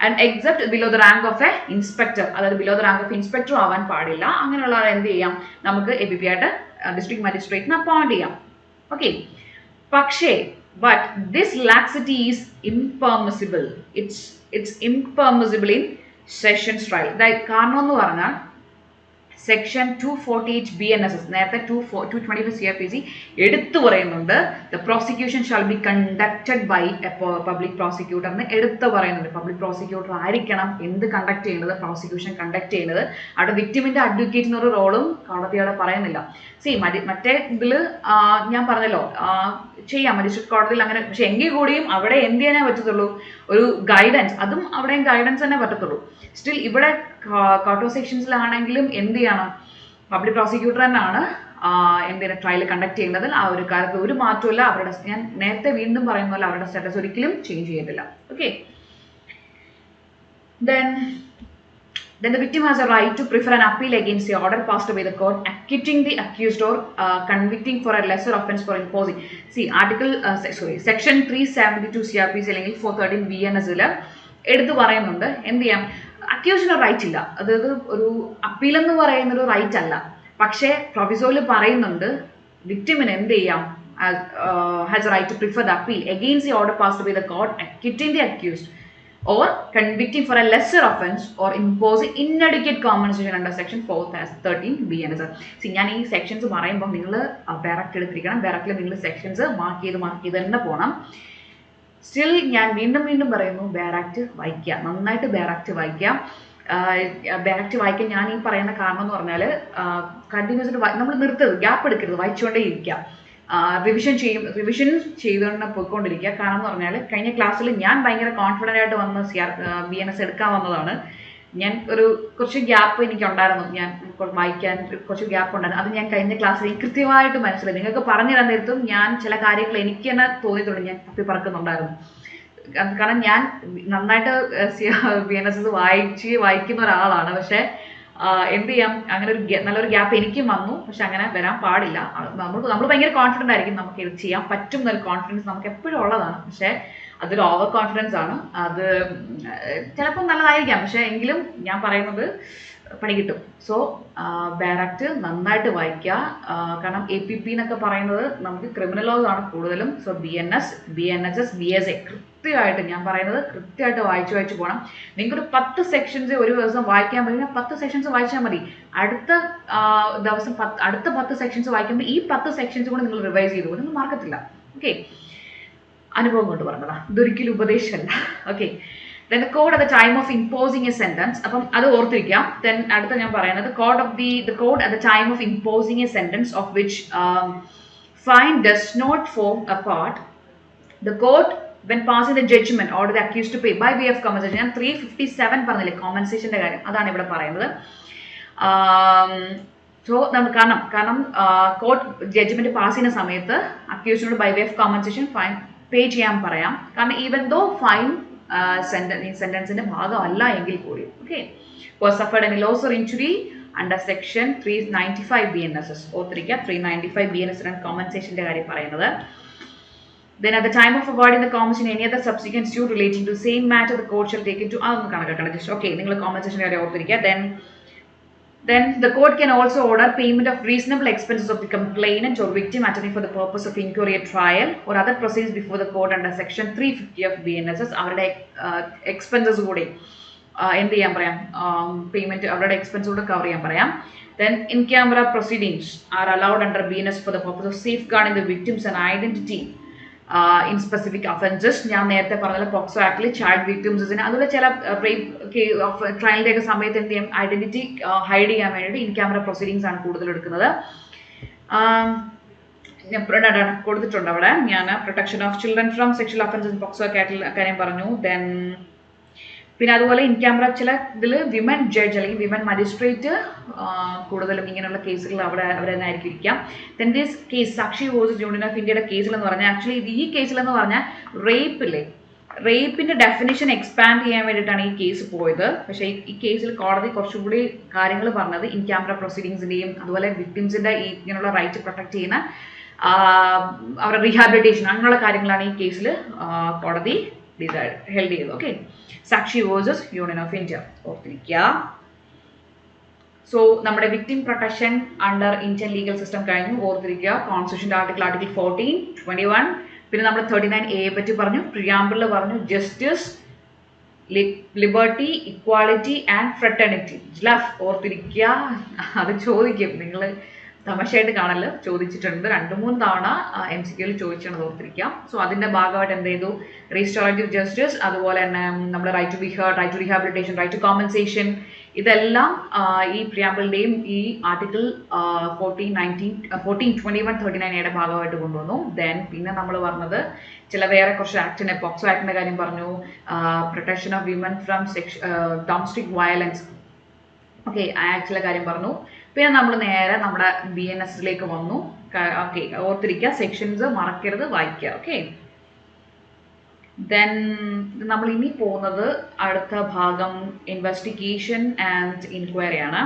And except below the rank of a inspector, അതായത് below the rank of inspector ആവാൻ പാടില്ല. അങ്ങനെയുള്ള എന്ത് ചെയ്യാം, നമുക്ക് APP ആയിട്ട് ഡിസ്ട്രിക്ട് മജിസ്ട്രേറ്റിന് അപ്പോയിന്റ് ചെയ്യാം. ഓക്കെ, പക്ഷേ but this laxity is impermissible. It's impermissible in sessions trial. അതായത് കാരണം എന്ന് പറഞ്ഞാൽ സെക്ഷൻ 248 BNSS നേരത്തെ 225 CRPC എടുത്തു പറയുന്നുണ്ട് the prosecution shall be conducted by a public prosecutor എന്ന് എടുത്തു പറയുന്നുണ്ട്. പബ്ലിക് പ്രോസിക്യൂട്ടർ ആയിരിക്കണം എന്ത് കണ്ടക്ട് ചെയ്യുന്നത്, പ്രോസിക്യൂഷൻ കണ്ടക്ട് ചെയ്യുന്നത്. അവിടെ വിക്ടിമിന്റെ അഡ്വക്കേറ്റിന് ഒരു റോളും കോടതി അവിടെ പറയുന്നില്ല. മറ്റേ ഇതിൽ ഞാൻ പറഞ്ഞല്ലോ ചെയ്യാം മജിസ്ട്രേറ്റ് കോടതിയിൽ അങ്ങനെ, പക്ഷെ എങ്കിൽ കൂടിയും അവിടെ എന്ത് ചെയ്യാനേ പറ്റത്തുള്ളൂ, ഒരു ഗൈഡൻസ്, അതും അവിടെയും ഗൈഡൻസ് തന്നെ പറ്റത്തുള്ളൂ. സ്റ്റിൽ ഇവിടെ കോർട്ട് സെക്ഷൻസിലാണെങ്കിലും എന്ത് ചെയ്യണം, പബ്ലിക് പ്രോസിക്യൂട്ടർ തന്നെയാണ് എന്തിനാ ട്രയൽ കണ്ടക്ട് ചെയ്യുന്നതിൽ ആ ഒരു കാര്യത്തിൽ ഒരു മാറ്റമില്ല. അവരുടെ, ഞാൻ നേരത്തെ വീണ്ടും പറയുന്ന പോലെ അവരുടെ സ്റ്റാറ്റസ് ഒരിക്കലും ചേഞ്ച് ചെയ്യത്തില്ല. Okay, then the victim has a right to prefer an appeal against the order passed by the court acquitting the accused or convicting for a lesser offence for imposing. See, section 372 CRPC അല്ലെങ്കിൽ 413 BNS എടുത്തു പറയുന്നുണ്ട് എന്ത് ചെയ്യാം, അക്യൂസിന് right ഇല്ല, അതായത് ഒരു appeal എന്ന് പറയുന്നൊരു റൈറ്റ് അല്ല. പക്ഷേ പ്രൊവിസോയിൽ പറയുന്നുണ്ട് വിക്ടിമിന് എന്ത് ചെയ്യാം, has a right to prefer the appeal against the order passed by the court acquitting the accused or convicting for a lesser offence or imposing inadequate compensation under section 413 BNS. ഞാൻ ഈ sections പറയുമ്പോൾ നിങ്ങൾ ബാരക്ട് എടുത്തിരിക്കണം. ബാരക്റ്റിൽ നിങ്ങൾ sections mark ചെയ്ത് തന്നെ പോകണം. Still ഞാൻ വീണ്ടും പറയുന്നു, ബാരക്ട് വായിക്കുക, നന്നായിട്ട് ബാരക്ട് വായിക്കുക. ബാരക്ട് വായിക്കാൻ ഞാൻ ഈ പറയുന്ന കാരണം എന്ന് പറഞ്ഞാൽ കണ്ടിന്യൂസ് നമ്മൾ നിർത്തരുത്, ഗ്യാപ്പ് എടുക്കരുത്, വായിച്ചുകൊണ്ടേ ഇരിക്കുക. റിവിഷൻ ചെയ്തുകൊണ്ട് പോയിക്കൊണ്ടിരിക്കുക. കാരണം എന്ന് പറഞ്ഞാൽ കഴിഞ്ഞ ക്ലാസ്സിൽ ഞാൻ ഭയങ്കര കോൺഫിഡൻ്റ് ആയിട്ട് വന്ന് BNS എടുക്കാൻ വന്നതാണ്. ഞാൻ കുറച്ച് ഗ്യാപ്പ് എനിക്കുണ്ടായിരുന്നു, ഞാൻ വായിക്കാൻ കുറച്ച് ഗ്യാപ്പ് ഉണ്ടായിരുന്നു. അത് ഞാൻ കഴിഞ്ഞ ക്ലാസ്സിൽ കൃത്യമായിട്ട് മനസ്സിലായി. നിങ്ങൾക്ക് പറഞ്ഞു തരാൻ നേരത്തും ഞാൻ ചില കാര്യങ്ങൾ എനിക്ക് തന്നെ തോന്നിയിട്ടുണ്ട്, ഞാൻ തപ്പി പറക്കുന്നുണ്ടായിരുന്നു. കാരണം ഞാൻ നന്നായിട്ട് BNS വായിക്കുന്ന ഒരാളാണ്. പക്ഷേ എന്ത് ചെയ്യാം, അങ്ങനെ ഒരു നല്ലൊരു ഗ്യാപ്പ് എനിക്കും വന്നു. പക്ഷെ അങ്ങനെ വരാൻ പാടില്ല. നമ്മൾ ഭയങ്കര കോൺഫിഡൻ്റ് ആയിരിക്കും, നമുക്ക് ഇത് ചെയ്യാൻ പറ്റും എന്നൊരു കോൺഫിഡൻസ് നമുക്ക് എപ്പോഴും ഉള്ളതാണ്. പക്ഷേ അതൊരു ഓവർ കോൺഫിഡൻസ് ആണ്. അത് ചിലപ്പോൾ നല്ലതായിരിക്കാം, പക്ഷേ എങ്കിലും ഞാൻ പറയുന്നത് പണി കിട്ടും. സോ ബാരക്ട് നന്നായിട്ട് വായിക്കുക. കാരണം APP എന്നൊക്കെ പറയുന്നത് നമുക്ക് ക്രിമിനൽ ലോസ് ആണ് കൂടുതലും. സോ BNS, BNSS, BSA കൃത്യമായിട്ട് ഞാൻ പറയുന്നത് കൃത്യമായിട്ട് വായിച്ചു പോകണം. നിങ്ങൾക്കൊരു 10 സെക്ഷൻസ് ഒരു ദിവസം വായിക്കാൻ പറ്റുന്ന 10 സെക്ഷൻസ് വായിച്ചാൽ മതി. അടുത്ത ദിവസം അടുത്ത 10 സെക്ഷൻസ് വായിക്കുമ്പോൾ ഈ 10 സെക്ഷൻസ് കൂടെ നിങ്ങൾ റിവൈസ് ചെയ്തു പോകും, നിങ്ങൾ മറക്കത്തില്ല. ഓക്കെ, അനുഭവം കൊണ്ട് പറഞ്ഞതാ, ഇതൊരിക്കലും ഉപദേശമല്ല. Okay, then the code at the time of imposing a sentence, അപ്പം അത് ഓർത്തിരിക്കാം. then അടുത്ത ഞാൻ പറയുന്നത് the code at the time of imposing a sentence of which fine does not form a part, the court when passing the judgment order the accused to pay by way of compensation. ഞാൻ 357 പറഞ്ഞില്ലേ കോമ്പൻസേഷൻ്റെ കാര്യം, അതാണ് ഇവിടെ പറയുന്നത്. So കാരണം court judgement pass ചെയ്യുന്ന സമയത്ത് അക്യൂസ്ഡിനോട് by way of compensation fine pay ചെയ്യാൻ പറയാം. കാരണം ഈവൻ ദോ ഫൈൻ സെന്റൻസിന്റെ ഭാഗമല്ല എങ്കിൽ കൂടി. Okay, was suffered any loss or injury under section 395 BNSS. ഓർത്തിരിക്കുക, 395 BNS ആണ് കോമ്പൻസേഷന്റെ കാര്യം പറയുന്നത്. Then at the time of awarding the compensation any other subsequent suit relating to the same matter the court shall take into അതൊന്നും കണക്കാക്കണം. Just okay, നിങ്ങൾ കോമ്പൻസേഷന്റെ കാര്യം ഓർത്തിരിക്കുക. Then the court can also order payment of reasonable expenses of the complainant or victim attending for the purpose of inquiry at trial or other proceedings before the court under section 350 of BNSS. അവരുടെ expenses കൂടി എന്ത് ചെയ്യാൻ പറയാം, payment അവരുടെ expense കൂടെ cover ചെയ്യാൻ പറയാം. Then in camera proceedings are allowed under BNS for the purpose of safeguarding the victims and identity in specific offenses. ഞാൻ നേരത്തെ പറഞ്ഞ പോക്സോ ആക്ടിൽ ചൈൽഡ് വിക്ടിംസിന് അതുപോലെ ചില റേപ്പ് ട്രയലിൻ്റെ ഒക്കെ സമയത്ത് എന്ത് ചെയ്യും, ഐഡന്റിറ്റി ഹൈഡ് ചെയ്യാൻ വേണ്ടിയിട്ട് ഇൻ ക്യാമറ പ്രൊസീഡിങ്സ് ആണ് കൂടുതൽ എടുക്കുന്നത്. കൊടുത്തിട്ടുണ്ട് അവിടെ ഞാൻ protection of children from sexual offences POCSO ആക്ടിൽ കാര്യം പറഞ്ഞു. ദെൻ പിന്നെ അതുപോലെ ഇൻ ക്യാമറ ചില ഇതിൽ വിമൻ ജഡ്ജ് അല്ലെങ്കിൽ വിമൻ മജിസ്ട്രേറ്റ് കൂടുതലും ഇങ്ങനെയുള്ള കേസുകൾ അവിടെ തന്നെ ആയിരിക്കും ഇരിക്കാം. Then this case Sakshi versus union of ഇന്ത്യയുടെ കേസിലെന്ന് പറഞ്ഞാൽ ആക്ച്വലി ഈ കേസിലെന്ന് പറഞ്ഞാൽ റേപ്പിന്റെ ഡെഫിനിഷൻ എക്സ്പാൻഡ് ചെയ്യാൻ വേണ്ടിയിട്ടാണ് ഈ കേസ് പോയത്. പക്ഷേ ഈ കേസിൽ കോടതി കുറച്ചുകൂടി കാര്യങ്ങൾ പറഞ്ഞത് ഇൻ ക്യാമറ പ്രൊസീഡിങ്സിന്റെയും അതുപോലെ വിക്ടിംസിന്റെ ഈ ഇങ്ങനെയുള്ള റൈറ്റ് പ്രൊട്ടക്ട് ചെയ്യുന്ന അവരുടെ റീഹാബിലിറ്റേഷൻ അങ്ങനെയുള്ള കാര്യങ്ങളാണ് ഈ കേസിൽ കോടതി ഹെൽഡ് ചെയ്തത്. ഓക്കെ, സാക്ഷി വേഴ്സസ് യൂണിയൻ ഓഫ് ഇന്ത്യ ഓർത്തിരിക്കുക. സോ നമ്മുടെ victim protection under Indian legal system കഴിഞ്ഞു, ഓർത്തിരിക്കുക. കോൺസ്റ്റിറ്റ്യൂഷൻ്റെ ആർട്ടിക്കിൾ 14, 21, പിന്നെ നമ്മൾ 39A പറ്റി പറഞ്ഞു, പ്രിയാമ്പിളിൽ പറഞ്ഞു justice, liberty, equality and fraternity. ലഫ് ഓർത്തിരിക്കുക, അത് ചോദിക്കും, നിങ്ങൾ തമാശയായിട്ട് കാണല്, ചോദിച്ചിട്ടുണ്ട് 2-3 തവണ MCQയിൽ ചോദിച്ചാണ്, ഓർത്തിരിക്കാം. സോ അതിന്റെ ഭാഗമായിട്ട് എന്ത് ചെയ്തു, റീസ്റ്റോറേറ്റീവ് ജസ്റ്റിസ്, അതുപോലെ തന്നെ നമ്മുടെ right to be heard, right to rehabilitation, right to compensation, ഇതെല്ലാം ഈ പ്രിയാമ്പിളിന്റെയും ഈ ആർട്ടിക്കിൾ 1421-39A ഭാഗമായിട്ട് കൊണ്ടുവന്നു. ദെൻ പിന്നെ നമ്മൾ പറഞ്ഞത് ചില വേറെ കുറച്ച് ആക്ടിനെ, പോക്സോ ആക്ടിന്റെ കാര്യം പറഞ്ഞു, protection of women from domestic violence, okay, ആ ആക്ടിലെ കാര്യം പറഞ്ഞു. പിന്നെ നമ്മൾ നേരെ നമ്മുടെ BNSലേക്ക് വന്നു. ഓക്കെ, ഓർത്തിരിക്കുക, സെക്ഷൻസ് മറക്കരുത്, വായിക്കുക. ഓക്കെ, ദെൻ നമ്മൾ ഇനി പോകുന്നത് അടുത്ത ഭാഗം ഇൻവെസ്റ്റിഗേഷൻ ആൻഡ് ഇൻക്വയറി ആണ്.